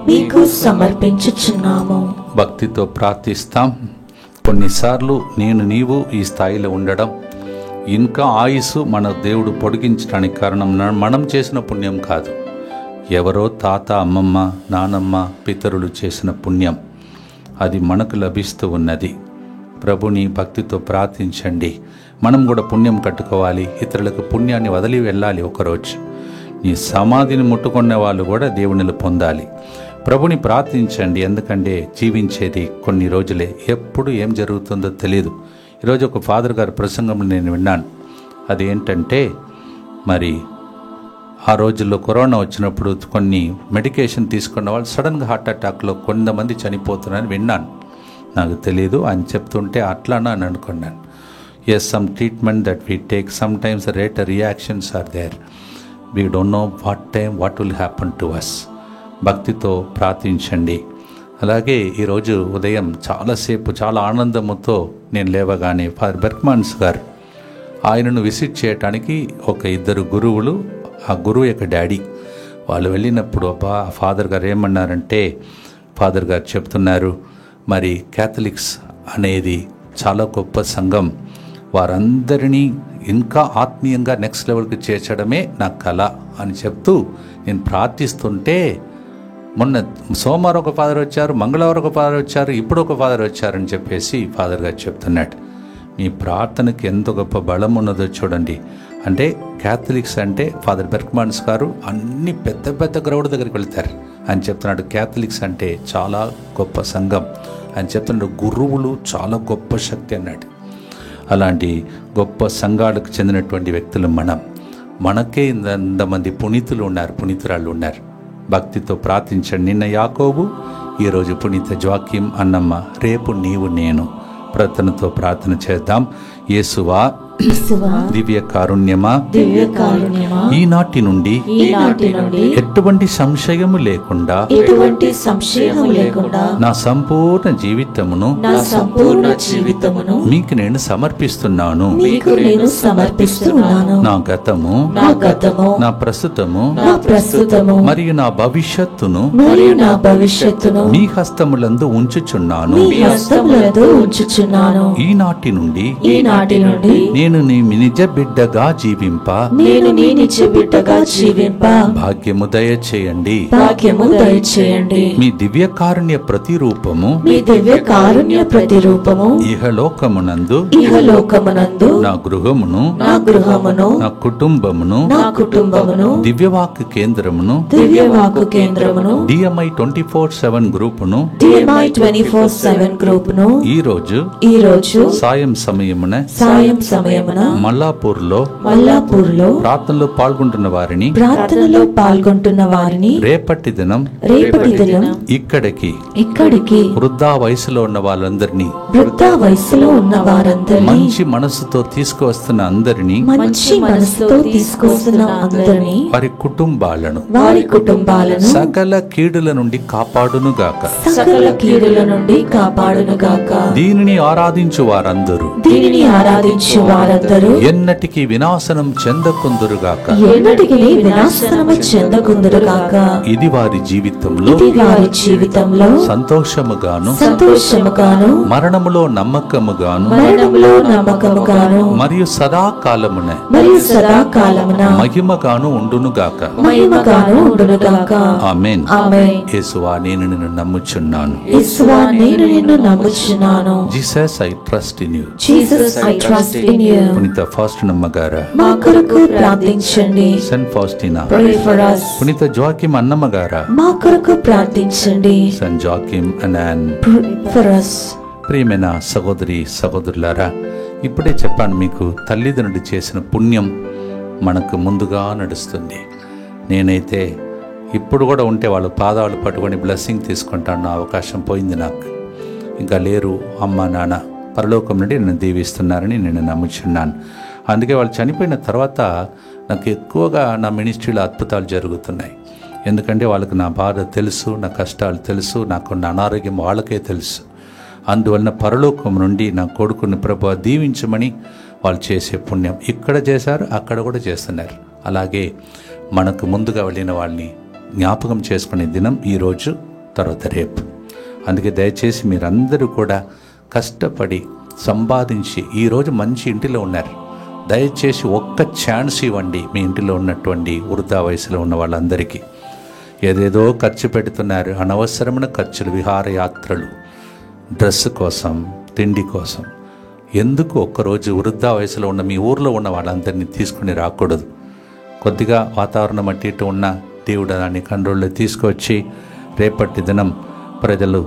మీకు సమర్పించుచున్నాము. భక్తితో ప్రార్థిస్తాం. కొన్నిసార్లు నీవు ఈ స్థాయిలో ఉండడం, ఇంకా ఆయుస్సు మన దేవుడు పొడిగించడానికి కారణం మనం చేసిన పుణ్యం కాదు, ఎవరో తాత, అమ్మమ్మ, నానమ్మ, పితరులు చేసిన పుణ్యం. అది మనకు లభిస్తూ ఉన్నది. ప్రభుని భక్తితో ప్రార్థించండి. మనం కూడా పుణ్యం కట్టుకోవాలి, ఇతరులకు పుణ్యాన్ని వదిలి వెళ్ళాలి. ఒకరోజు నీ సమాధిని ముట్టుకున్న వాళ్ళు కూడా దేవునిని పొందాలి. ప్రభుని ప్రార్థించండి. ఎందుకంటే జీవించేది కొన్ని రోజులే, ఎప్పుడు ఏం జరుగుతుందో తెలియదు. ఈరోజు ఒక ఫాదర్ గారి ప్రసంగంలో నేను విన్నాను. అదేంటంటే, మరి ఆ రోజుల్లో కరోనా వచ్చినప్పుడు కొన్ని మెడికేషన్ తీసుకున్న వాళ్ళు సడన్గా హార్ట్ అటాక్లో కొంతమంది చనిపోతున్నారని విన్నాను. నాకు తెలియదు, ఆయన చెప్తుంటే అట్లానా అని అనుకున్నాను. Yes, some treatment that we take, sometimes rate reactions are there. We don't know what will happen to us. భక్తితో ప్రార్థించండి. అలాగే ఈరోజు ఉదయం చాలాసేపు చాలా ఆనందముతో నేను లేవగానే ఫాదర్ బెర్క్మాన్స్ గారు ఆయనను విజిట్ చేయడానికి ఒక ఇద్దరు గురువులు, ఆ గురువు యొక్క డాడీ వాళ్ళు వెళ్ళినప్పుడు ఫాదర్ గారు ఏమన్నారంటే, ఫాదర్ గారు చెప్తున్నారు, మరి క్యాథలిక్స్ అనేది చాలా గొప్ప సంఘం, వారందరినీ ఇంకా ఆత్మీయంగా నెక్స్ట్ లెవెల్కి చేర్చడమే నా కళ అని చెప్తూ నేను ప్రార్థిస్తుంటే, మొన్న సోమవారం ఒక ఫాదర్ వచ్చారు, మంగళవారం ఒక ఫాదర్ వచ్చారు, ఇప్పుడు ఒక ఫాదర్ వచ్చారని చెప్పేసి ఫాదర్ గారు చెప్తున్నాడు. మీ ప్రార్థనకి ఎంత గొప్ప బలం ఉన్నదో చూడండి. అంటే క్యాథలిక్స్ అంటే ఫాదర్ బెర్క్మాన్స్ గారు అన్ని పెద్ద పెద్ద గ్రౌండ్ దగ్గరికి వెళ్తారు అని చెప్తున్నాడు. క్యాథలిక్స్ అంటే చాలా గొప్ప సంఘం అని చెప్తున్నాడు. గురువులు చాలా గొప్ప శక్తి అన్నాడు. అలాంటి గొప్ప సంఘాలకు చెందినటువంటి వ్యక్తులు మనకే ఇంతమంది పునీతులు ఉన్నారు, పునీతురాళ్ళు ఉన్నారు. భక్తితో ప్రార్థించండి. నిన్న యాకోబు, ఈరోజు పునీత జోక్యం అన్నమ్మ, రేపు నీవు నేను. ప్రార్థనతో ప్రార్థన చేద్దాం. యేసువా, యేసువా, దివ్య కారుణ్యమా, దివ్య కారుణ్యమా, ఈనాటి నుండి ఈనాటి నుండి ఎటువంటి సంశయము లేకుండా ఎటువంటి సంశయము లేకుండా నా సంపూర్ణ జీవితమును నా సంపూర్ణ జీవితమును మీకు నేను సమర్పిస్తున్నాను. మీకు నేను సమర్పిస్తున్నాను. నా గతము, నా గతము, నా ప్రస్తుతము నా ప్రస్తుతము మరియు నా భవిష్యత్తును మరియు నా భవిష్యత్తును మీ హస్తములందు ఉంచుచున్నాను. మీ హస్తములందు ఉంచుచున్నాను. ఈనాటి నుండి ఈనాటి నుండి నేను నీ నిజ బిడ్డగా జీవింప నేను నీ నిజ బిడ్డగా జీవింప భాగ్యము దయచేయండి. భాగ్యము దయచేయండి. మీ దివ్య కారుణ్య ప్రతిరూపము మీ దివ్య కారుణ్య ప్రతిరూపము ఇహలోకమునందు ఇహలోకమునందు నా గృహమును, నా గృహమును, నా కుటుంబమును, నా కుటుంబమును, దివ్యవాక్య కేంద్రమును, దివ్యవాకు కేంద్రమును, DMI 24/7 గ్రూపును DMI 24/7 గ్రూపును ఈ రోజు ఈ రోజు సాయం సమయమున సాయం సమయమున మల్లాపూర్లో మల్లాపూర్లో ప్రార్థనలో పాల్గొంటున్న వారిని ప్రార్థనలో పాల్గొంటున్న వారిని రేపటి దినం రేపటి దినం ఇక్కడికి వృద్ధా వయసులో ఉన్న వాళ్ళందరినీ, వృద్ధ వయసులో ఉన్న వారందరినీ, మంచి మనసుతో తీసుకువస్తున్న అందరినీ, మంచి మనసుతో తీసుకొస్తున్న అందరినీ, వారి కుటుంబాలను వారి కుటుంబాలను సకల కీడుల నుండి కాపాడునుగాక. సకల కీడుల నుండి కాపాడునుగాక. దీనిని ఆరాధించు వారందరూ దీనిని ఆరాధించు వారందరూ ఎన్నటికీ వినాశనం చెందకుందురుగాక. ఎన్నటికి వినాశనము చెందకుందురుగాక. ఇది వారి జీవితంలో ఇది వారి జీవితంలో సంతోషముగాను, సంతోషముగాను, మరణములో నమ్మకముగాను, మరణములో నమ్మకముగాను, మరియు సదాకాలమున మరియు సదాకాలమున మహిమగాను ఉండునుగాక. మహిమగాను ఉండునుగాక. ఆమేన్. ఆమేన్. యేసువా, నేను నిన్ను నమ్ముచున్నాను. యేసువా, నేను నిన్ను నమ్ముచున్నాను. Jesus, I trust in you. Jesus, I trust in you. పునీత ఫాస్టినమ్మ గారా, మా కొరకు ప్రార్థించండి. Saint Faustina, Pray for us. పునీత జోకిం అన్నమ్మ గారా, మా కొరకు ప్రార్థించండి. సెయింట్ జోకిం అనాన్. Pray for us. ప్రియమైన సహోదరి సహోదరులారా, ఇప్పుడే చెప్పాను మీకు, తల్లిదండ్రులు చేసిన పుణ్యం మనకు ముందుగా నడుస్తుంది. నేనైతే ఇప్పుడు కూడా ఉంటే వాళ్ళ పాదాలు పట్టుకొని బ్లెస్సింగ్ తీసుకుంటాను. అవకాశం పోయింది నాకు. ఇంకా లేరు అమ్మ నాన్న, పరలోకం నుండి నన్ను దీవిస్తున్నారని నేను నమ్ముచున్నాను. అందుకే వాళ్ళు చనిపోయిన తర్వాత నాకు ఎక్కువగా నా మినిస్ట్రీలో అద్భుతాలు జరుగుతున్నాయి. ఎందుకంటే వాళ్ళకి నా బాధ తెలుసు, నా కష్టాలు తెలుసు, నాకున్న అనారోగ్యం వాళ్ళకే తెలుసు. అందువలన పరలోకం నుండి నా కొడుకుని ప్రభువా దీవించమని వాళ్ళు చేసే పుణ్యం ఇక్కడ చేశారు, అక్కడ కూడా చేస్తున్నారు. అలాగే మనకు ముందుగా వెళ్ళిన వాళ్ళని జ్ఞాపకం చేసుకునే దినం ఈరోజు, తర్వాత రేపు. అందుకే దయచేసి మీరందరూ కూడా కష్టపడి సంపాదించి ఈరోజు మంచి ఇంటిలో ఉన్నారు. దయచేసి ఒక్క ఛాన్స్ ఇవ్వండి మీ ఇంటిలో ఉన్నటువంటి వృద్ధా వయసులో ఉన్న వాళ్ళందరికీ. ఏదేదో ఖర్చు పెడుతున్నారు, అనవసరమైన ఖర్చులు, విహారయాత్రలు, డ్రెస్ కోసం, తిండి కోసం. ఎందుకు ఒక్కరోజు వృద్ధా వయసులో ఉన్న మీ ఊర్లో ఉన్న వాళ్ళందరినీ తీసుకుని రాకూడదు? కొద్దిగా వాతావరణం అట్టి ఇటు ఉన్న దేవుడు దాన్ని కంట్రోల్లో తీసుకొచ్చి రేపటి దినం ప్రజలు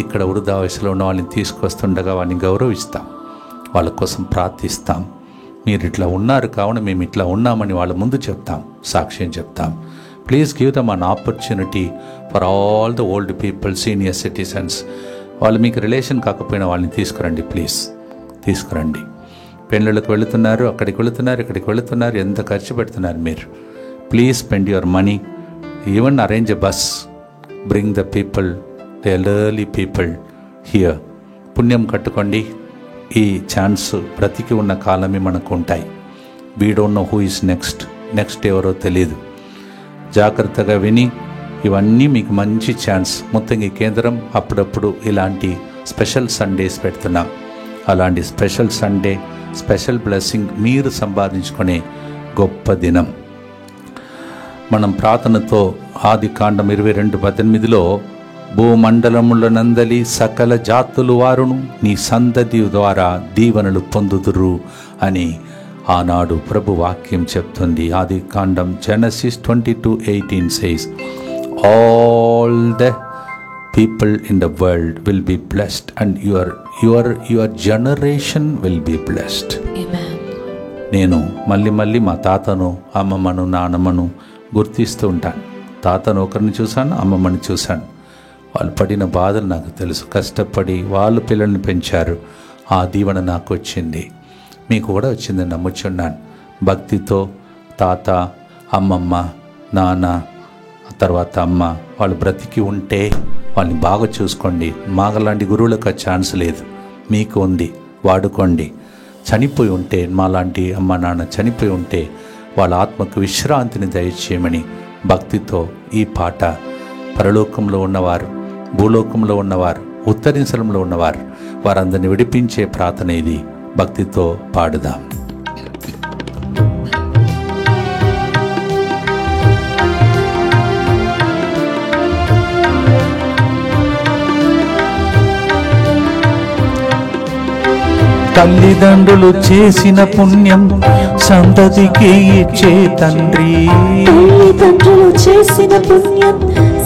ఇక్కడ వృద్ధా వయసులో ఉన్న వాళ్ళని తీసుకొస్తుండగా వాళ్ళని గౌరవిస్తాం, వాళ్ళ కోసం ప్రార్థిస్తాం. మీరు ఇట్లా ఉన్నారు కావున మేము ఇట్లా ఉన్నామని వాళ్ళ ముందు చెప్తాం, సాక్ష్యం చెప్తాం. Please give them an opportunity for all the old people, senior citizens. వాళ్ళు మీకు రిలేషన్ కాకపోయినా వాళ్ళని తీసుకురండి, ప్లీజ్ తీసుకురండి. పెళ్ళిళ్ళకి వెళుతున్నారు, అక్కడికి వెళుతున్నారు, ఇక్కడికి వెళుతున్నారు, ఎంత ఖర్చు పెడుతున్నారు మీరు. Please spend your money, even arrange a bus, bring the people, the elderly people here. పుణ్యం కట్టుకోండి. ఈ ఛాన్స్ బ్రతికి ఉన్న కాలమే మనకు ఉంటాయి. We don't know who is next ఎవరో తెలియదు. జాగ్రత్తగా విని ఇవన్నీ మీకు మంచి ఛాన్స్. మొత్తంగా కేంద్రం అప్పుడప్పుడు ఇలాంటి స్పెషల్ సండేస్ పెడుతున్నాం. అలాంటి స్పెషల్ సండే, స్పెషల్ బ్లెస్సింగ్ మీరు సంపాదించుకునే గొప్ప దినం. మనం ప్రార్థనతో ఆదికాండం 22:18 భూమండలములనందలి సకల జాతులు వారును నీ సంతతి ద్వారా దీవెనలు పొందుదురు అని ఆనాడు ప్రభు వాక్యం చెప్తుంది. ఆదికాండం Genesis 22:18 says, all the people in the world will be blessed and your generation will be blessed. Amen. నేను మళ్ళీ మా తాతను, అమ్మమ్మను, నాన్నమ్మను గుర్తిస్తూ ఉంటాను. తాతను ఒకరిని చూశాను, అమ్మమ్మని చూశాను. వాళ్ళు పడిన బాధలు నాకు తెలుసు. కష్టపడి వాళ్ళు పిల్లల్ని పెంచారు. ఆ దీవెన నాకు వచ్చింది. మీకు కూడా వచ్చిందని నమ్ముచున్నాను. భక్తితో తాత, అమ్మమ్మ, నాన్న, తర్వాత అమ్మ వాళ్ళు బ్రతికి ఉంటే వాళ్ళని బాగా చూసుకోండి. మాగలాంటి గురువులకు ఆ ఛాన్స్ లేదు, మీకు ఉంది, వాడుకోండి. చనిపోయి ఉంటే, మాలాంటి అమ్మ నాన్న చనిపోయి ఉంటే వాళ్ళ ఆత్మకు విశ్రాంతిని దయచేయమని భక్తితో ఈ పాట పరలోకంలో ఉన్నవారు, భూలోకంలో ఉన్నవారు, ఉత్తరీసలంలో ఉన్నవారు వారందరిని విడిపించే ప్రార్థన ఇది. భక్తితో పాడుదాం. తల్లిదండ్రులు చేసిన పుణ్యం సంతతికి ఇచ్చే తండ్రి. తల్లిదండ్రులు చేసిన పుణ్యం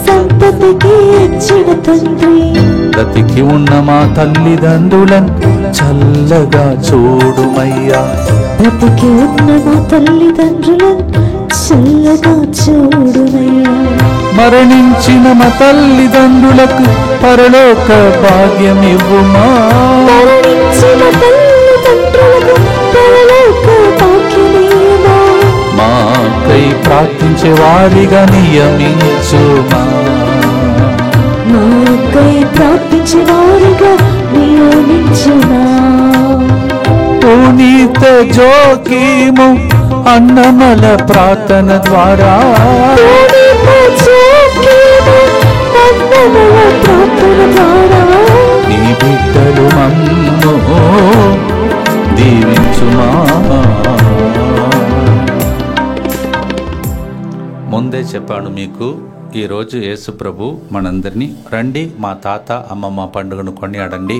సంతతికి ఇచ్చిన తండ్రి. బ్రతికి ఉన్న మా తల్లిదండ్రులను చల్లగా చూడుమయ్యా. బ్రతికి ఉన్న మా తల్లిదండ్రులను చల్లగా చూడుమయ్యా. మరణించిన మా తల్లిదండ్రులకు పరలోక భాగ్యం ఇవ్వుమా. మరణించిన తల్లిదండ్రులకు పరలోక భాగ్యం ఇవ్వుమా. మాకై ప్రార్థించే వారిగా నియమించుమా. మాకై ప్రార్థించే వారిగా నియమించుమా. పునీత జోకీము అన్నమల ప్రార్థన ద్వారా నీ బిడ్డలు మమ్ము దీవించుమా. ముందే చెప్పాను మీకు, ఈరోజు యేసు ప్రభు మనందరినీ రండి మా తాత అమ్మమ్మ పండుగను కొనియాడండి,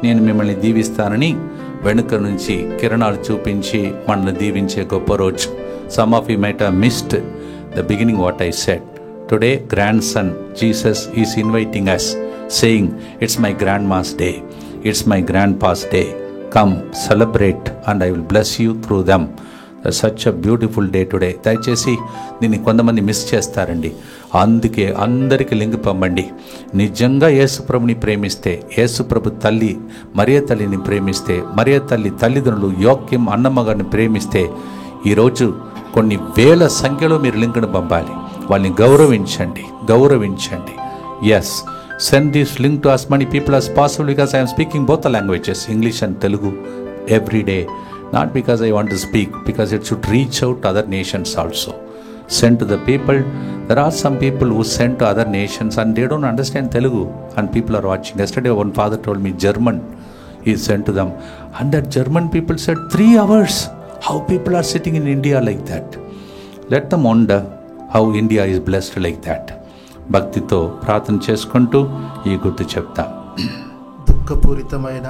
నేను మిమ్మల్ని దీవిస్తానని వెనుక నుంచి కిరణాలు చూపించి మనల్ని దీవించే గొప్ప రోజు. Some of you might have missed the beginning what I said. Today grandson Jesus is inviting us, saying it's my grandma's day, it's my grandpa's day, come celebrate and I will bless you through them. That's such a beautiful day today. దయచేసి దీన్ని కొంతమంది miss చేస్తారండి. అందుకే అందరికీ link పంపండి. నిజంగా యేసుప్రభుని ప్రేమిస్తే, యేసుప్రభు తల్లి మరియ తల్లిని ప్రేమిస్తే, మరియ తల్లి తల్లిదండ్రులు యోక్యం అన్నమ్మ గారిని ప్రేమిస్తే ఈరోజు కొన్ని వేల సంఖ్యలో మీరు లింక్ను పంపాలి. వాళ్ళని గౌరవించండి. Yes, send this link to as many people as possible, because I am speaking both the languages, English and Telugu, every day. Not because I want to speak, because it should reach out to other nations also. Send to the people. There are some people who send to other nations and they don't understand Telugu and people are watching. Yesterday one father told me German he sent to them, and that German people said 3 hours. How people are sitting in India like that? Let them wonder how India is blessed like that. భక్తితో ప్రార్థన చేసుకుంటూ ఈ గుర్తు చెప్తాం. దుఃఖపూరితమైన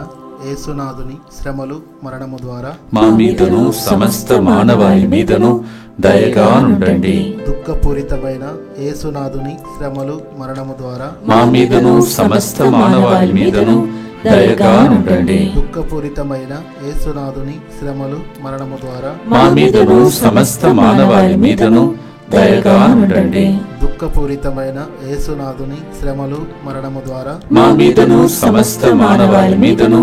యేసునాథుని శ్రమలు మరణము ద్వారా మా మీదను సమస్త మానవాళి మీదను దయగా ఉండండి. దుఃఖపూరితమైన యేసునాథుని శ్రమలు మరణము ద్వారా మా మీదను సమస్త మానవాళి మీదను దయగా ఉండండి. దుఃఖపూరితమైన యేసునాథుని శ్రమలు మరణము ద్వారా మా మీదను సమస్త మానవాళి మీదను దయగా ఉండండి. దుఃఖపూరితమైన యేసునాథుని శ్రమలు మరణము ద్వారా మా మీదను సమస్త మానవాళి మీదను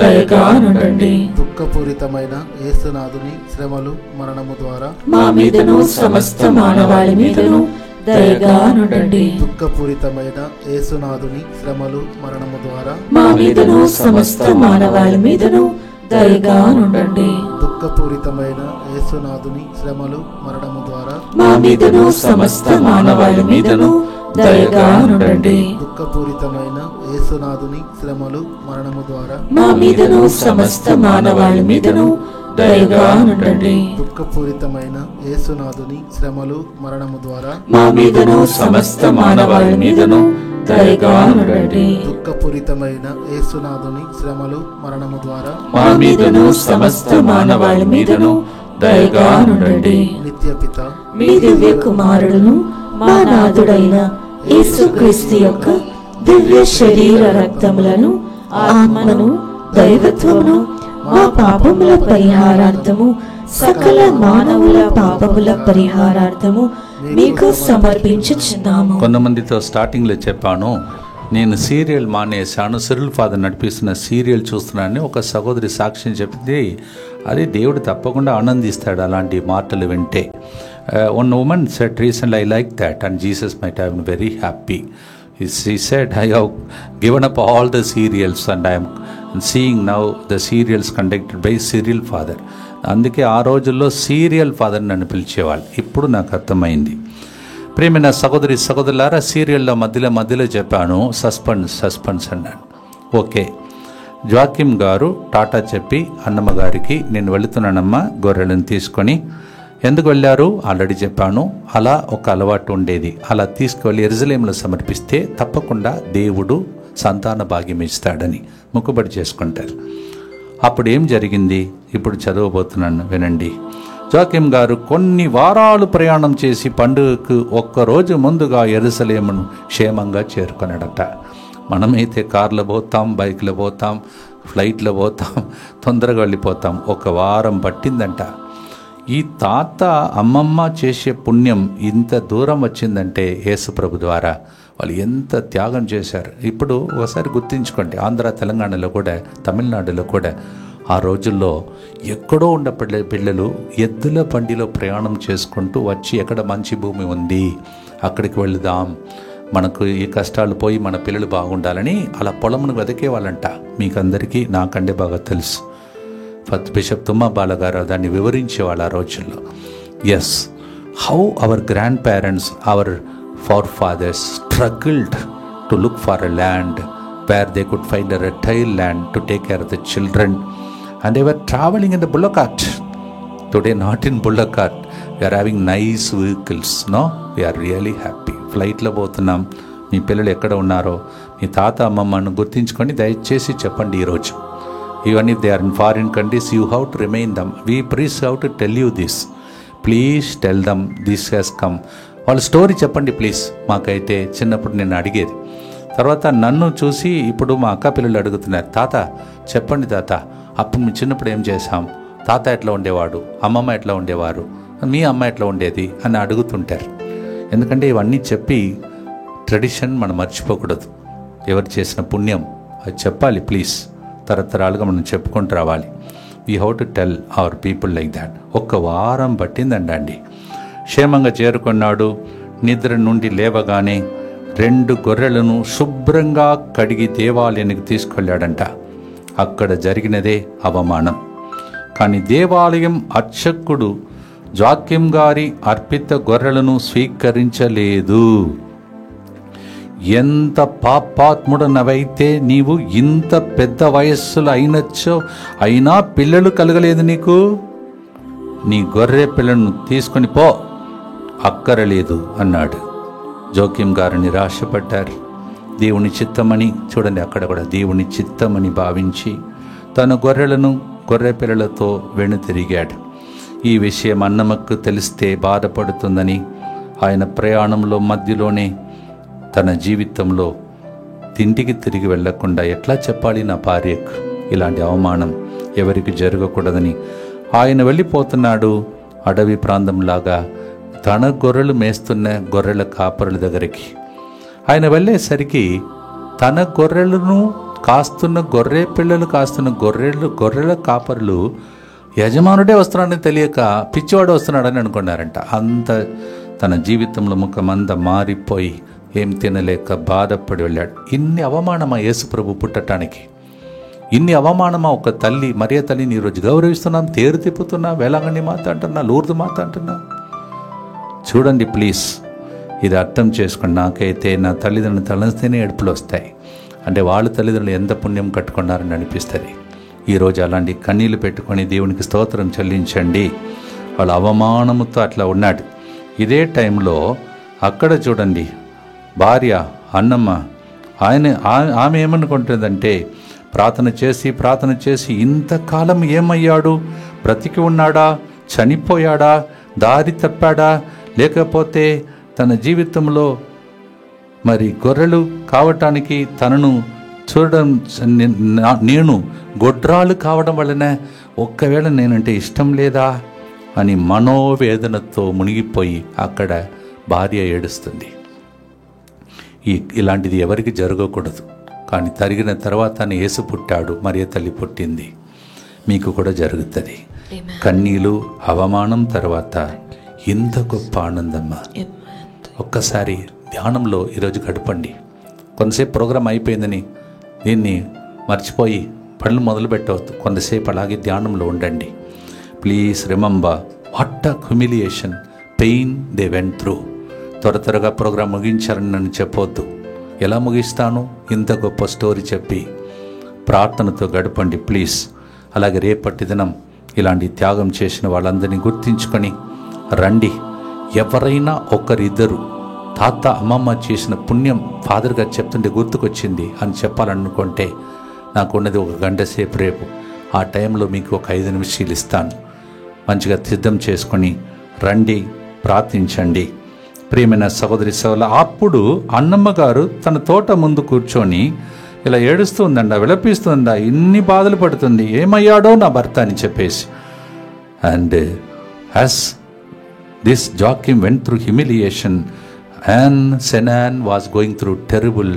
దయగా ఉండండి. దుఃఖపూరితమైన యేసునాథుని శ్రమలు మరణము ద్వారా మా మీదను సమస్త మానవాళి మీదను దయగా ఉండండి. దుఃఖపూరితమైన యేసునాథుని శ్రమలు మరణము ద్వారా మా మీదను సమస్త మానవాళి మీదను దయగా ఉండండి. దుఃఖపూరితమైన యేసునాథుని శ్రమలు మరణము ద్వారా మా మీదను సమస్త మానవాళి మీదను దయగా ఉండండి. దుఃఖపూరితమైన యేసునాథుని శ్రమలు మరణము ద్వారా మా మీదను సమస్త మానవాళి మీదను దయగా ఉండండి. దుఃఖపూరితమైన యేసునాథుని శ్రమలు మరణము ద్వారా మా మీదను సమస్త మానవాళి మీదను దయగా ఉండండి. దుఃఖపూరితమైన యేసునాథుని శ్రమలు మరణము ద్వారా మా మీదను సమస్త మానవాళి మీదను దయగా ఉండండి. నిత్యపిత మీ దివ్య కుమారుడును మా నాథుడైన యేసుక్రీస్తు యొక్క దివ్య శరీర రక్తములను ఆత్మను దైవత్వమును మా పాపముల పరిహారార్థము సకల మానవుల పాపముల పరిహారార్థము మీకు సమర్పించుచున్నాము. కొంతమందితో స్టార్టింగ్లో చెప్పాను, నేను సీరియల్ మానేశాను, సిరిల్ ఫాదర్ నడిపిస్తున్న సీరియల్ చూస్తున్నానని ఒక సహోదరి సాక్ష్యం చెప్పింది. అది దేవుడు తప్పకుండా ఆనందిస్తాడు అలాంటి మాటలు వింటే. One woman said recently, I like that and Jesus might have been very happy. She said, I have given up all the serials and I am seeing now the serials conducted by serial father. అందుకే ఆ రోజుల్లో serial father నన్ను పిలిచేవాళ్ళు. ఇప్పుడు నాకు అర్థమైంది. ప్రియమైన సహోదరులారా, సీరియల్లో మధ్యలో చెప్పాను సస్పెన్స్ అన్నాను. ఓకే, జాకిమ్ గారు టాటా చెప్పి అన్నమ్మ గారికి, నేను వెళుతున్నానమ్మా గొర్రెలను తీసుకొని. ఎందుకు వెళ్ళారు ఆల్రెడీ చెప్పాను. అలా ఒక అలవాటు ఉండేది. అలా తీసుకువెళ్ళి యెరూషలేములో సమర్పిస్తే తప్పకుండా దేవుడు సంతాన భాగ్యం ఇస్తాడని మొక్కుబడి చేసుకుంటారు. అప్పుడు ఏం జరిగింది ఇప్పుడు చదవబోతున్నాను, వినండి. జాకిమ్ గారు కొన్ని వారాలు ప్రయాణం చేసి పండుగకు ఒక్కరోజు ముందుగా యెరూషలేమును క్షేమంగా చేరుకున్నాడట. మనమైతే కార్లో పోతాం, బైక్లో పోతాం, ఫ్లైట్లో పోతాం, తొందరగా వెళ్ళిపోతాం. ఒక వారం పట్టిందంట. ఈ తాత అమ్మమ్మ చేసే పుణ్యం ఇంత దూరం వచ్చిందంటే యేసుప్రభు ద్వారా. వాళ్ళు ఎంత త్యాగం చేశారు. ఇప్పుడు ఒకసారి గుర్తించుకోండి, ఆంధ్ర తెలంగాణలో కూడా, తమిళనాడులో కూడా ఆ రోజుల్లో ఎక్కడో ఉన్న పిల్లలు ఎద్దుల బండిలో ప్రయాణం చేసుకుంటూ వచ్చి, ఎక్కడ మంచి భూమి ఉంది అక్కడికి వెళుదాం, మనకు ఈ కష్టాలు పోయి మన పిల్లలు బాగుండాలని అలా పొలమును వెతికే వాళ్ళంట. మీకందరికీ నాకంటే బాగా తెలుసు. బిషప్ తుమ్మా బాలగారు దాన్ని వివరించేవాళ్ళు ఆ రోజుల్లో. Yes, how our grandparents, our forefathers struggled to look for a land where they could find a retail land to take care of the children and they were travelling in the bullock cart. Today not in bullock cart, we are having nice vehicles. No, we are really happy. ఫ్లైట్లో పోతున్నాం. మీ పిల్లలు ఎక్కడ ఉన్నారో మీ తాత అమ్మమ్మను గుర్తించుకొని దయచేసి చెప్పండి ఈరోజు. Even if they are in foreign countries, you have to remain them. We priests have to tell you this. Please tell them this has come. వాళ్ళ స్టోరీ చెప్పండి ప్లీజ్. మాకైతే చిన్నప్పుడు నేను అడిగేది. తర్వాత నన్ను చూసి ఇప్పుడు మా అక్క పిల్లలు అడుగుతున్నారు, తాత చెప్పండి తాత, అప్పుడు మీ చిన్నప్పుడు ఏం చేశాం, తాత ఎట్లా ఉండేవాడు, అమ్మమ్మ ఎట్లా ఉండేవారు, మీ అమ్మ ఎట్లా ఉండేది అని అడుగుతుంటారు. ఎందుకంటే ఇవన్నీ చెప్పి ట్రెడిషన్ మనం మర్చిపోకూడదు. ఎవరు చేసిన పుణ్యం అది చెప్పాలి ప్లీజ్. తరతరాలుగా మనం చెప్పుకుంటూ రావాలి. We how to tell our people like that. ఒక్క వారం పట్టిందండి. క్షేమంగా చేరుకున్నాడు. నిద్ర నుండి లేవగానే 2 గొర్రెలను శుభ్రంగా కడిగి దేవాలయానికి తీసుకెళ్ళాడంట. అక్కడ జరిగినదే అవమానం. కానీ దేవాలయం అర్చకుడు జాకిమ్ గారి అర్పిత గొర్రెలను స్వీకరించలేదు. ఎంత పాపాత్ముడనవైతే నీవు, ఇంత పెద్ద వయస్సులో అయినా పిల్లలు కలగలేదు నీకు, నీ గొర్రె పిల్లను తీసుకొని పో, అక్కరలేదు అన్నాడు. జోకిమ్ గారు నిరాశపడ్డారు. దేవుని చిత్తమని, చూడండి అక్కడ కూడా దేవుని చిత్తమని భావించి తన గొర్రె పిల్లలతో వెనుతిరిగాడు. ఈ విషయం అన్నమ్మకు తెలిస్తే బాధపడుతుందని ఆయన ప్రయాణంలో మధ్యలోనే తన జీవితంలో తిండికి తిరిగి వెళ్లకుండా ఎట్లా చెప్పాలి నా భార్యకు, ఇలాంటి అవమానం ఎవరికి జరగకూడదని ఆయన వెళ్ళిపోతున్నాడు. అడవి ప్రాంతంలాగా తన గొర్రెలు మేస్తున్న గొర్రెల కాపరుల దగ్గరికి ఆయన వెళ్ళేసరికి తన గొర్రెలను కాస్తున్న గొర్రె పిల్లలు కాస్తున్న గొర్రెల కాపరులు యజమానుడే వస్తున్నాడని తెలియక పిచ్చివాడు వస్తున్నాడని అనుకున్నారంట. అంత తన జీవితంలో ముఖమంతా మారిపోయి ఏం తినలేక బాధపడి వెళ్ళాడు. ఇన్ని అవమానమా యేసుప్రభు పుట్టడానికి? ఇన్ని అవమానమా ఒక తల్లి, మరియ తల్లిని ఈరోజు గౌరవిస్తున్నాం, తేరు తిప్పుతున్నా, వేలాంగణి మాత అంటున్నా, లూర్దు మాత అంటున్నా. చూడండి ప్లీజ్, ఇది అర్థం చేసుకోండి. నాకైతే నా తల్లిదండ్రులు తలస్తేనే ఏడుపులు వస్తాయి. అంటే వాళ్ళ తల్లిదండ్రులు ఎంత పుణ్యం కట్టుకున్నారని అనిపిస్తుంది. ఈరోజు అలాంటి కన్నీళ్ళు పెట్టుకొని దేవునికి స్తోత్రం చెల్లించండి. వాళ్ళ అవమానముతో అట్లా ఉన్నాడు. ఇదే టైంలో అక్కడ చూడండి భార్య అన్నమ్మ, ఆమె ఏమనుకుంటుందంటే ప్రార్థన చేసి ఇంతకాలం ఏమయ్యాడు, బ్రతికి ఉన్నాడా, చనిపోయాడా, దారి తప్పాడా, లేకపోతే తన జీవితంలో మరి గొర్రెలు కావటానికి తనను చూడడం, నేను గొడ్రాలు కావడం వలన ఒక్కవేళ నేనంటే ఇష్టం లేదా అని మనోవేదనతో మునిగిపోయి అక్కడ భార్య ఏడుస్తుంది. ఇలాంటిది ఎవరికి జరగకూడదు. కానీ తరిగిన తర్వాత యేసు పుట్టాడు, మరియ తల్లి పుట్టింది, మీకు కూడా జరుగుతుంది. కన్నీలు అవమానం తర్వాత ఇంత గొప్ప ఆనందమ్మా. ఒక్కసారి ధ్యానంలో ఈరోజు గడపండి. కొంతసేపు ప్రోగ్రాం అయిపోయిందని దీన్ని మర్చిపోయి పనులు మొదలు పెట్టవద్దు. కొంతసేపు అలాగే ధ్యానంలో ఉండండి. Please remember what a humiliation, pain they went through. త్వరగా ప్రోగ్రాం ముగించారని నన్ను చెప్పొద్దు. ఎలా ముగిస్తాను? ఇంత గొప్ప స్టోరీ చెప్పి ప్రార్థనతో గడపండి ప్లీజ్. అలాగే రేపటి దినం ఇలాంటి త్యాగం చేసిన వాళ్ళందరినీ గుర్తించుకొని రండి. ఎవరైనా ఒకరిద్దరు తాత అమ్మమ్మ చేసిన పుణ్యం ఫాదర్ గారు చెప్తుంటే గుర్తుకొచ్చింది అని చెప్పాలనుకుంటే నాకు ఉన్నది 1 గంట సేపు రేపు. ఆ టైంలో మీకు ఒక 5 నిమిషాలు ఇస్తాను. మంచిగా సిద్ధం చేసుకొని రండి, ప్రార్థించండి. ప్రియమైన సహోదరి సోదరులు, అప్పుడు అన్నమ్మ గారు తన తోట ముందు కూర్చొని ఇలా ఏడుస్తుందండ, విలపిస్తుందా, ఇన్ని బాధలు పడుతుంది, ఏమయ్యాడో నా భర్త అని చెప్పేసి. And as this Joachim went through humiliation and Senan was going through terrible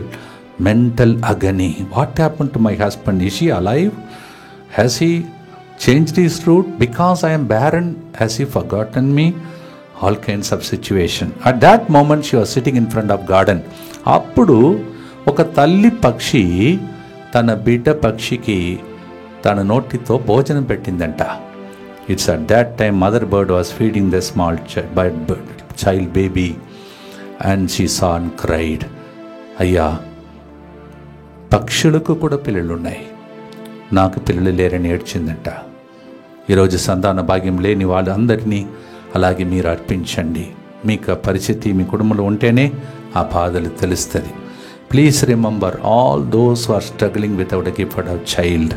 mental agony. What happened to my husband? Is he alive? Has he changed his route? Because I am barren, has he forgotten me? All kinds of situation. At that moment she was sitting in front of garden. అప్పుడు ఒక తల్లి పక్షి తన బిడ్డ పక్షికి తన నోటితో భోజనం పెట్టిందంట. It's at that time mother bird was feeding the small child baby. And she saw and cried. అయ్యా, పక్షులకు కూడా పిల్లలు ఉన్నాయి, నాకు పిల్లలు లేరని ఏడ్చిందంట. ఈరోజు సంతాన భాగ్యం లేని వాళ్ళందరినీ అలాగే మీరు అర్పించండి. మీకు ఆ పరిస్థితి మీ కుటుంబంలో ఉంటేనే ఆ బాధలు తెలుస్తుంది. Please remember all those who are struggling without a gift of child.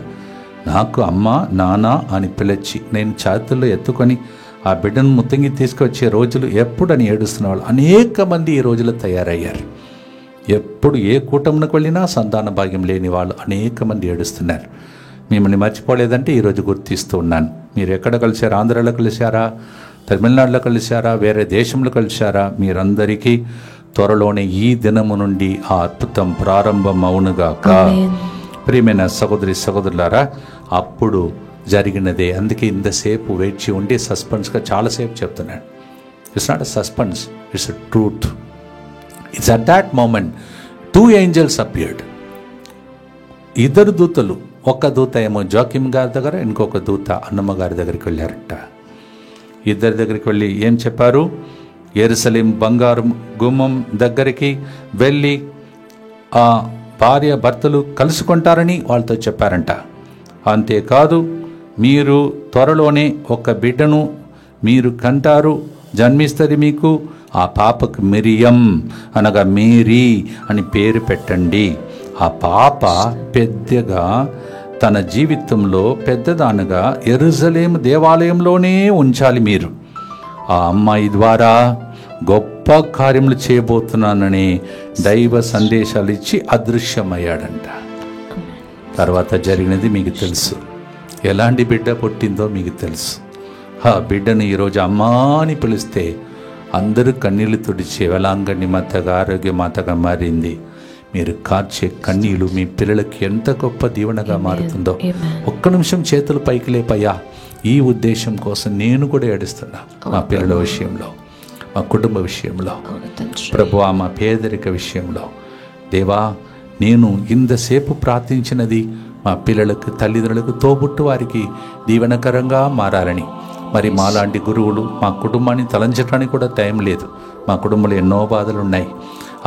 నాకు అమ్మ నాన్న అని పిలిచి నేను చేతుల్లో ఎత్తుకొని ఆ బిడ్డను ముత్తంగి తీసుకొచ్చే రోజులు ఎప్పుడని ఏడుస్తున్న వాళ్ళు అనేక మంది ఈ రోజులో తయారయ్యారు. ఎప్పుడు ఏ కూటమికి వెళ్ళినా సంతాన భాగ్యం లేని వాళ్ళు అనేక మంది ఏడుస్తున్నారు. మిమ్మల్ని మర్చిపోలేదంటే ఈరోజు గుర్తిస్తూ ఉన్నాను. మీరు ఎక్కడ కలిశారా? ఆంధ్రాలో కలిశారా? తమిళనాడులో కలిశారా? వేరే దేశంలో కలిశారా? మీరందరికీ త్వరలోనే ఈ దినము నుండి ఆ అద్భుతం ప్రారంభం అవునుగాక. ప్రియమైన సహోదరి సహోదరులారా, అప్పుడు జరిగినదే. అందుకే ఇంతసేపు వేచి ఉండి సస్పెన్స్గా చాలాసేపు చెప్తున్నాడు. It's not a suspense, it's a truth. It's at that moment 2 angels appeared. 2 దూతలు, ఒక దూత ఏమో జోకిమ్ గారి దగ్గర, ఇంకొక దూత అన్నమ్మ గారి దగ్గరికి వెళ్ళారట. 2 దగ్గరికి వెళ్ళి ఏం చెప్పారు? యెరూషలేం బంగారు గుమ్మం దగ్గరికి వెళ్ళి ఆ భార్య భర్తలు కలుసుకుంటారని వాళ్ళతో చెప్పారంట. అంతేకాదు, మీరు త్వరలోనే ఒక బిడ్డను మీరు కంటారు, జన్మిస్తుంది మీకు. ఆ పాపకు మిరియం అనగా మేరీ అని పేరు పెట్టండి. ఆ పాప పెద్దగా తన జీవితంలో పెద్దదానగా యెరూషలేము దేవాలయంలోనే ఉంచాలి మీరు. ఆ అమ్మాయి ద్వారా గొప్ప కార్యములు చేయబోతున్నానని దైవ సందేశాలు ఇచ్చి అదృశ్యమయ్యాడంట. తర్వాత జరిగినది మీకు తెలుసు. ఎలాంటి బిడ్డ పుట్టిందో మీకు తెలుసు. ఆ బిడ్డను ఈరోజు అమ్మా అని పిలిస్తే అందరూ కన్నీళ్లు తుడిచే వేలాంగణి మాతగా, ఆరోగ్య మాతగా మారింది. మీరు కార్చే కన్నీళ్ళు మీ పిల్లలకి ఎంత గొప్ప దీవెనగా మారుతుందో. ఒక్క నిమిషం చేతులు పైకి లేపయ్యా. ఈ ఉద్దేశం కోసం నేను కూడా ఏడుస్తున్నా. మా పిల్లల విషయంలో, మా కుటుంబ విషయంలో, ప్రభువా మా పేదరిక విషయంలో. దేవా, నేను ఇంతసేపు ప్రార్థించినది మా పిల్లలకు, తల్లిదండ్రులకు, తోబుట్టు వారికి దీవెనకరంగా మారాలని. మరి మాలాంటి గురువులు మా కుటుంబాన్ని తలంచడానికి కూడా టైం లేదు. మా కుటుంబంలో ఎన్నో బాధలు ఉన్నాయి.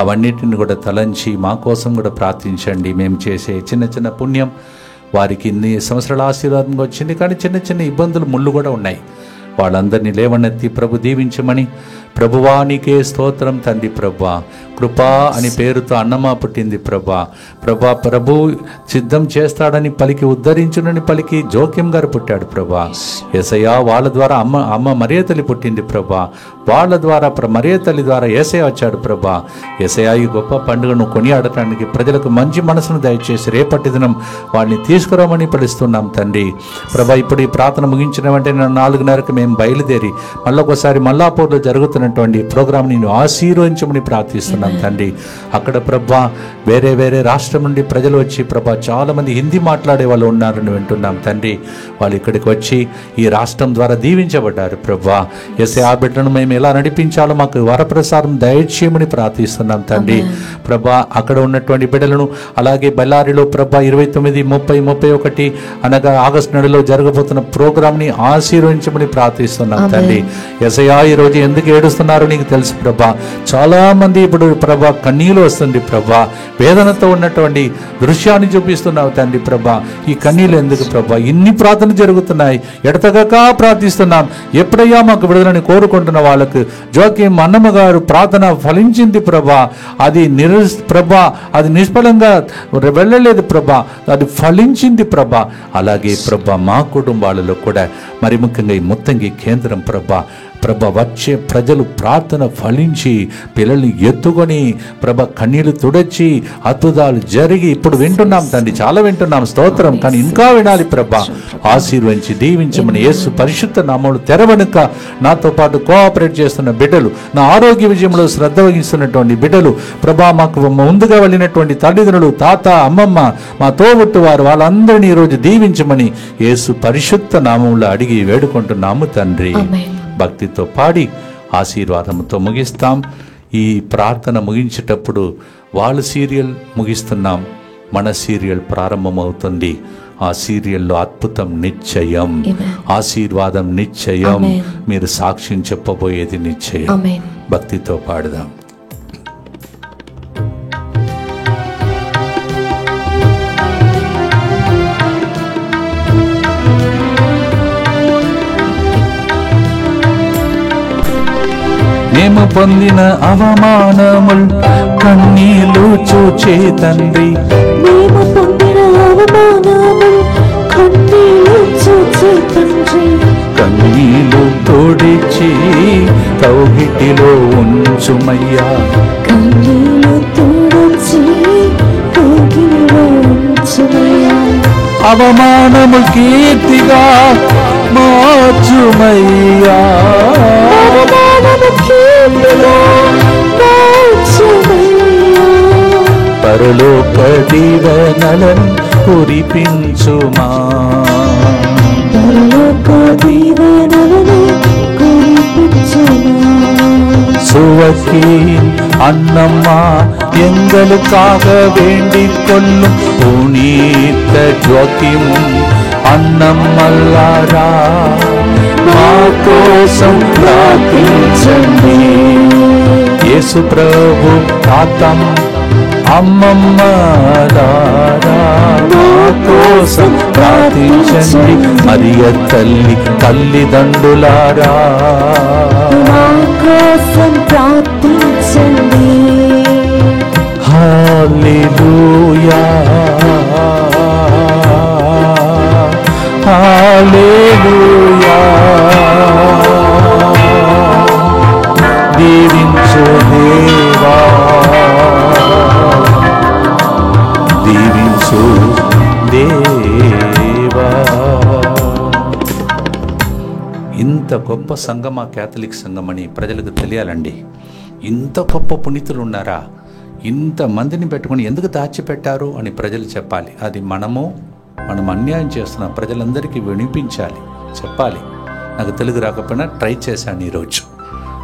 అవన్నిటిని కూడా తలంచి మా కోసం కూడా ప్రార్థించండి. మేము చేసే చిన్న చిన్న పుణ్యం వారికి ఇన్ని సంవత్సరాల ఆశీర్వాదంగా వచ్చింది, కానీ చిన్న చిన్న ఇబ్బందులు ముళ్ళు కూడా ఉన్నాయి. వాళ్ళందరినీ లేవనెత్తి ప్రభు దీవించమని. ప్రభువా నీకే స్తోత్రం తండ్రి. ప్రభువా కృపా అని పేరుతో అన్నమ్మ పుట్టింది. ప్రభు సిద్ధం చేస్తాడని పలికి, ఉద్ధరించునని పలికి జోక్యం గారు పుట్టాడు. ప్రభా యేసయ్య వాళ్ళ ద్వారా అమ్మ మరియ తల్లి పుట్టింది. ప్రభా వాళ్ళ ద్వారా మరియ తల్లి ద్వారా యేసయ్య వచ్చాడు. ప్రభా యేసయ్య ఈ గొప్ప పండుగను కొనియాడటానికి ప్రజలకు మంచి మనసును దయచేసి రేపటి దినం వాడిని తీసుకురామని పిలుస్తున్నాం తండ్రి. ప్రభా ఇప్పుడు ఈ ప్రార్థన ముగించిన వెంటనే 4:30కి మేము బయలుదేరి మళ్ళొకసారి మల్లాపూర్లో జరుగుతున్నటువంటి ప్రోగ్రామ్ నేను ఆశీర్వదించమని ప్రార్థిస్తున్నాం తండ్రి. అక్కడ ప్రభా వేరే వేరే రాష్ట్రం నుండి ప్రజలు వచ్చి ప్రభా చాలామంది హిందీ మాట్లాడే వాళ్ళు ఉన్నారని వింటున్నాం తండ్రి. వాళ్ళు ఇక్కడికి వచ్చి ఈ రాష్ట్రం ద్వారా దీవించబడ్డారు ప్రభా. ఆ బిడ్డను మేము ఎలా నడిపించాలో మాకు వరప్రసాదం దయచేయమని ప్రార్థిస్తున్నాం తండ్రి. ప్రభా అక్కడ ఉన్నటువంటి బిడ్డలను అలాగే బళ్ళారిలో ప్రభా 29, 30, 31 అనగా ఆగస్టు నెలలో జరగబోతున్న ప్రోగ్రామ్ని ఆశీర్వదించమని ప్రార్థిస్తున్నాం తండ్రి. యేసయ్యా ఈరోజు ఎందుకు ఏడుస్తున్నారో నీకు తెలుసు ప్రభా. చాలా మంది ఇప్పుడు ప్రభా కన్నీళ్ళు వస్తుంది ప్రభా, వేదనతో ఉన్నటువంటి దృశ్యాన్ని చూపిస్తున్నావు తండ్రి ప్రభా. ఈ కన్నీళ్ళు ఎందుకు ప్రభా? ఇన్ని ప్రార్థన జరుగుతున్నాయి, ఎడతగక ప్రార్థిస్తున్నాం. ఎప్పుడయ్యా మాకు విడుదలని కోరుకుంటున్న వాళ్ళకు జోక్యం అన్నమ్మ గారు ప్రార్థన ఫలించింది ప్రభా. అది ప్రభా అది నిష్ఫలంగా వెళ్ళలేదు ప్రభా, అది ఫలించింది ప్రభా. అలాగే ప్రభా మా కుటుంబాలలో కూడా మరి ముఖ్యంగా ఈ ముత్తంగి కేంద్రం ప్రభా వచ్చే ప్రజలు ప్రార్థన ఫలించి పిల్లల్ని ఎత్తుకొని కన్నీళ్లు తుడచి అద్భుతాలు జరిగి ఇప్పుడు వింటున్నాం తండ్రి, చాలా వింటున్నాం స్తోత్రం. కానీ ఇంకా వినాలి ప్రభా. ఆశీర్వదించి దీవించమని యేసు పరిశుద్ధ నామములో తెరవనుక నాతో పాటు కోఆపరేట్ చేస్తున్న బిడ్డలు, నా ఆరోగ్య విజయంలో శ్రద్ధ వహిస్తున్నటువంటి బిడ్డలు ప్రభా, మాకు ముందుగా వెళ్ళినటువంటి తల్లిదండ్రులు, తాత, అమ్మమ్మ, మా తోబుట్టు వారు వాళ్ళందరినీ ఈరోజు దీవించమని యేసు పరిశుద్ధ నామములో అడిగి వేడుకుంటున్నాము తండ్రి. భక్తితో పాడి ఆశీర్వాదంతో ముగిస్తాం. ఈ ప్రార్థన ముగించేటప్పుడు వాళ్ళ సీరియల్ ముగిస్తున్నాం, మన సీరియల్ ప్రారంభమవుతుంది. ఆ సీరియల్లో అద్భుతం నిశ్చయం, ఆశీర్వాదం నిశ్చయం, మీరు సాక్ష్యం చెప్పబోయేది నిశ్చయం. భక్తితో పాడుదాం. మేము పొందిన అవమానముల్ కన్నీళ్ళు చూచే తండ్రి, మేము పొందిన అవమానముల్ కన్నీళ్ళు చూచే తండ్రి, కన్నీళ్ళు తోడిచి కౌగిటిలో ఉంచుమయ్యా, కన్నీళ్ళు తుడిచి కౌగిలిలో ఉంచుమయ్యా, అవమానము కీర్తిగా మార్చుమయ్యా, అవమానము కీర్తిగా మార్చుమయ్యా, పరలోక దీవెనలను కురిపించుమా, పరలోక దీవెనలను కురిపించుమా, சுவக்கி அன்னம்மா எங்களுக்காக வேண்டிக் கொள்ளும் புனித ஜோக்கியமும் అన్నమ్మల్లారా మా కోసం ప్రార్థించండి. యేసు ప్రభు ఆత్మ అమ్మమ్మలారా మా కోసం ప్రార్థించండి. మరియ తల్లి తల్లిదండ్రులారా మా కోసం ప్రార్థించండి. హల్లెలూయా హల్లెలూయా. దీవించు దేవా, దీవించు దేవా. ఇంత గొప్ప సంఘం ఆ కేథలిక్ సంఘం అని ప్రజలకు తెలియాలండి. ఇంత గొప్ప పునీతులు ఉన్నారా, ఇంతమందిని పెట్టుకుని ఎందుకు దాచిపెట్టారు అని ప్రజలు చెప్పాలి. అది మనం అన్యాయం చేస్తున్నాం, ప్రజలందరికీ వినిపించాలి, చెప్పాలి. నాకు తెలుగు రాకపోయినా ట్రై చేశాను ఈరోజు.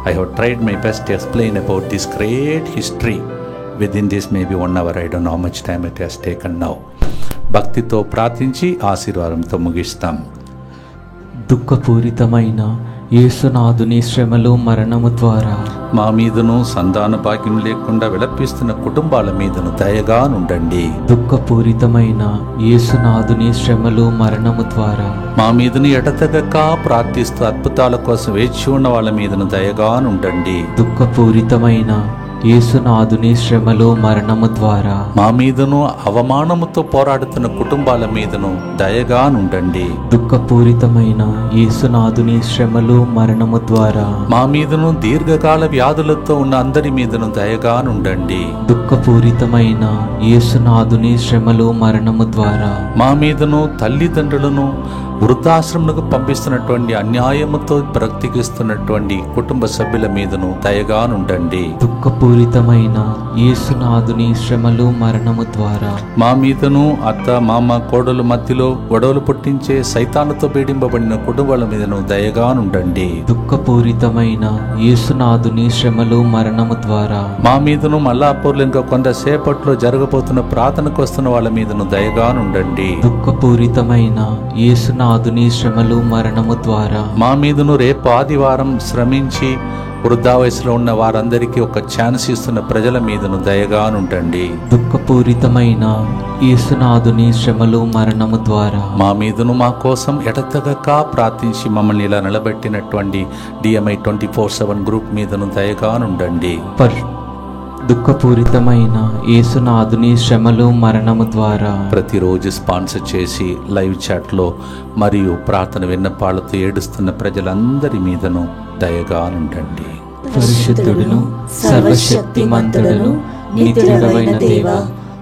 I have tried my best to explain about this great history with in this maybe 1 hour. I don't know how much time it has taken now. భక్తితో ప్రార్థించి ఆశీర్వాదంతో ముగిస్తాం. దుఃఖపూరితమైన యేసునాథుని శ్రమలు మరణము ద్వారా మా మీదను సంతాన భాగ్యం లేకుండా విలపిస్తున్న కుటుంబాల మీదను దయగా నుండండి. దుఃఖపూరితమైన యేసునాథుని శ్రమలు మరణము ద్వారా మా మీదను ఎడతెగక ప్రార్థిస్తూ అద్భుతాల కోసం వేచి ఉన్న వాళ్ళ మీదను దయగా నుండండి. దుఃఖపూరితమైన యేసునాథుని శ్రమలు మరణము ద్వారా మా మీదను అవమానముతో పోరాడుతున్న కుటుంబాల మీదను దయగా నుండండి. దుఃఖపూరితమైన యేసునాథుని శ్రమలు మరణము ద్వారా మా మీదను దీర్ఘకాల వ్యాధులతో ఉన్న అందరి మీదను దయగా నుండండి. దుఃఖపూరితమైన యేసునాథుని శ్రమలు మరణము ద్వారా మా మీదను తల్లిదండ్రులను వృద్ధాశ్రములకు పంపిస్తున్నటువంటి అన్యాయముతో బ్రతికిస్తున్నటువంటి కుటుంబ సభ్యుల మీదను దయగానుండండి. దుఃఖపూరితమైన యేసునాథుని శ్రమలు మరణము ద్వారా మా మీదను అత్త మామ కోడలు మధ్యలో గొడవలు పుట్టించే సైతానుతో పీడింపబడిన కుటుంబాల మీదను దయగానుండండి. దుఃఖపూరితమైన యేసునాథుని శ్రమలు మరణము ద్వారా మా మీదను మల్లాపూర్లు ఇంకా కొంతసేపట్లో జరగబోతున్న ప్రార్థనకు వస్తున్న వాళ్ళ మీదను దయగానుండండి. దుఃఖపూరితమైన యేసునాథుని శ్రమలు మరణము ద్వారా మా మీదను రేపు ఆదివారం శ్రమించి వృద్ధా వయసులో ఉన్న వారందరికీ ఒక ఛాన్స్ ఇస్తున్న ప్రజల మీదను దయగానుండండి. దుఃఖపూరితమైన యేసునాథుని శ్రమలు మరణము ద్వారా మా మీదను మా కోసం ఎడతెగక ప్రార్థించి మమ్మల్ని ఇలా నిలబెట్టినటువంటి DMI 24/7 గ్రూప్ మీదను దయగానుండండి. దుఃఖపూరితమైన యేసునాథుని శ్రమలు మరణము ద్వారా ప్రతిరోజు స్పాన్సర్ చేసి లైవ్ చాట్లో మరియు ప్రార్థన విన్నపాలతో ఏడుస్తున్న ప్రజలందరి మీదను దయగానుండండి. పరిశుద్ధుడును సర్వశక్తిమంతుడును నిత్యుడవైన దేవా,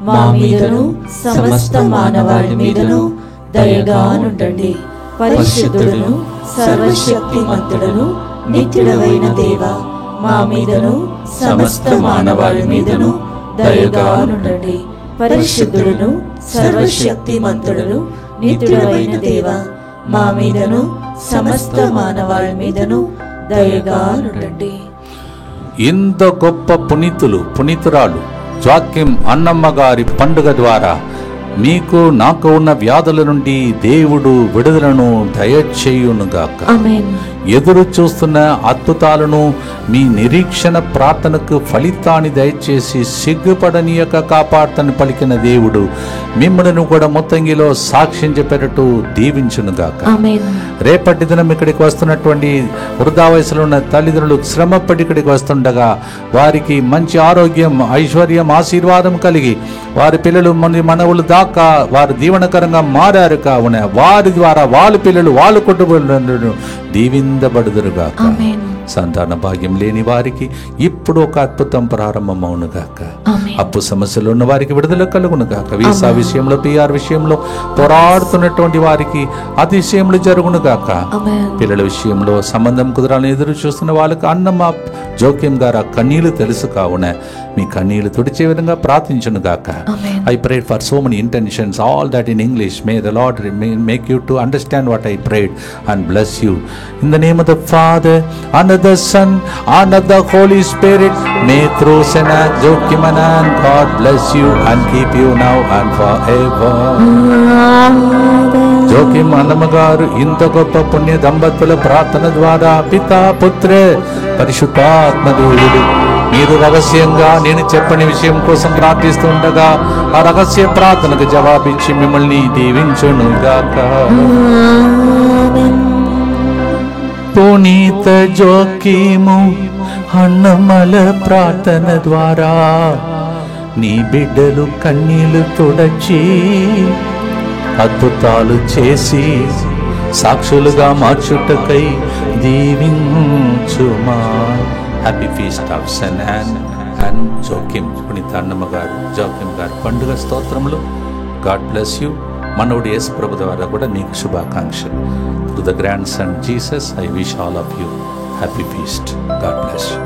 మా మీదను సమస్త మానవాళి మీదను దయగానుండండి. పరిశుద్ధుడును సర్వశక్తిమంతుడును నిత్యుడవైన దేవా, మా మీదను సమస్త మానవాళి మీదను దయగానుండండి. పరిశుద్ధుడును సర్వశక్తిమంతుడును నిత్యుడవైన దేవా, మా మీదను సమస్త మానవాళి మీదను దయగానుండండి. ఇంత గొప్ప పునీతురాలు జాక్యం అన్నమ్మ గారి పండుగ ద్వారా మీకు నాకు ఉన్న వ్యాధుల నుండి దేవుడు విడుదలను దయచేయునుగాక. ఆమేన్. ఎదురు చూస్తున్న అద్భుతాలను మీ నిరీక్షణ ప్రార్థనకు ఫలితాన్ని దయచేసి సిగ్గుపడనీయక కాపాడుతని పలికిన దేవుడు మిమ్మల్ని కూడా మొత్తంగిలో సాక్ష్యం చెప్పేటట్టు దీవించునుగాక. ఆమేన్. రేపటి దినం ఇక్కడికి వస్తున్నటువంటి వృద్ధా వయసులో ఉన్న తల్లిదండ్రులు శ్రమపడి ఇక్కడికి వస్తుండగా వారికి మంచి ఆరోగ్యం, ఐశ్వర్యం, ఆశీర్వాదం కలిగి వారి పిల్లలు మనవులు దాకా వారు దీవెనకరంగా మారారు కావున వారి ద్వారా వాళ్ళ పిల్లలు వాళ్ళ కుటుంబాలను దీవించబడుదురుగాక. ఆమేన్. సంతాన భాగ్యం లేని వారికి ఇప్పుడు ఒక అద్భుతం ప్రారంభమవునుగాక. అప్పు సమస్యలు ఉన్న వారికి విడుదల కలుగునుగాక. వీసా విషయంలో, PR విషయంలో పోరాడుతున్నటువంటి వారికి అతిశయములు జరుగునుగాక. పిల్లల విషయంలో సంబంధం కుదరాలని ఎదురు చూస్తున్న వాళ్ళకి అన్నమ్మ జోక్యం గారు కన్నీళ్లు తెలుసు కావున మీ కన్నీళ్లు తుడిచే విధంగా ప్రార్థించునుగాక. I prayed for so many intentions, all that in English. May the Lord make you to understand what I prayed and bless you. In the name of the Father, and of the Son, and of the Holy Spirit, may through Sena Jokimanan, God bless you and keep you now and forever. జోకిం Annamma గారు ఇంత గొప్ప పుణ్య దంపతుల ప్రార్థన ద్వారా పితా, పుత్ర, పరిశుద్ధాత్మ దేవుడు మీరు రహస్యంగా నేను చెప్పని విషయం కోసం ప్రార్థిస్తుండగా ఆ రహస్య ప్రార్థనకు జవాబిచ్చి మిమ్మల్ని దీవించునుగాక. పునీత జోకీము అన్నమల ప్రార్థన ద్వారా నీ బిడ్డలు కన్నీళ్లు తుడచి అద్భుతాలు చేసి సాక్షులుగా మార్చుటకై దీవించుమా. హ్యాపీ ఫీస్ట్ ఆఫ్ సెన్ అండ్ జోకిం. పునీత అన్నమ్మ గారు, జోకిం గారు పండుగ స్తోత్రములు. God bless you. మనవుడు యేసు ప్రభు ద్వారా కూడా నీకు శుభాకాంక్షలు. To the grandson Jesus, I wish all of you happy feast. God bless you.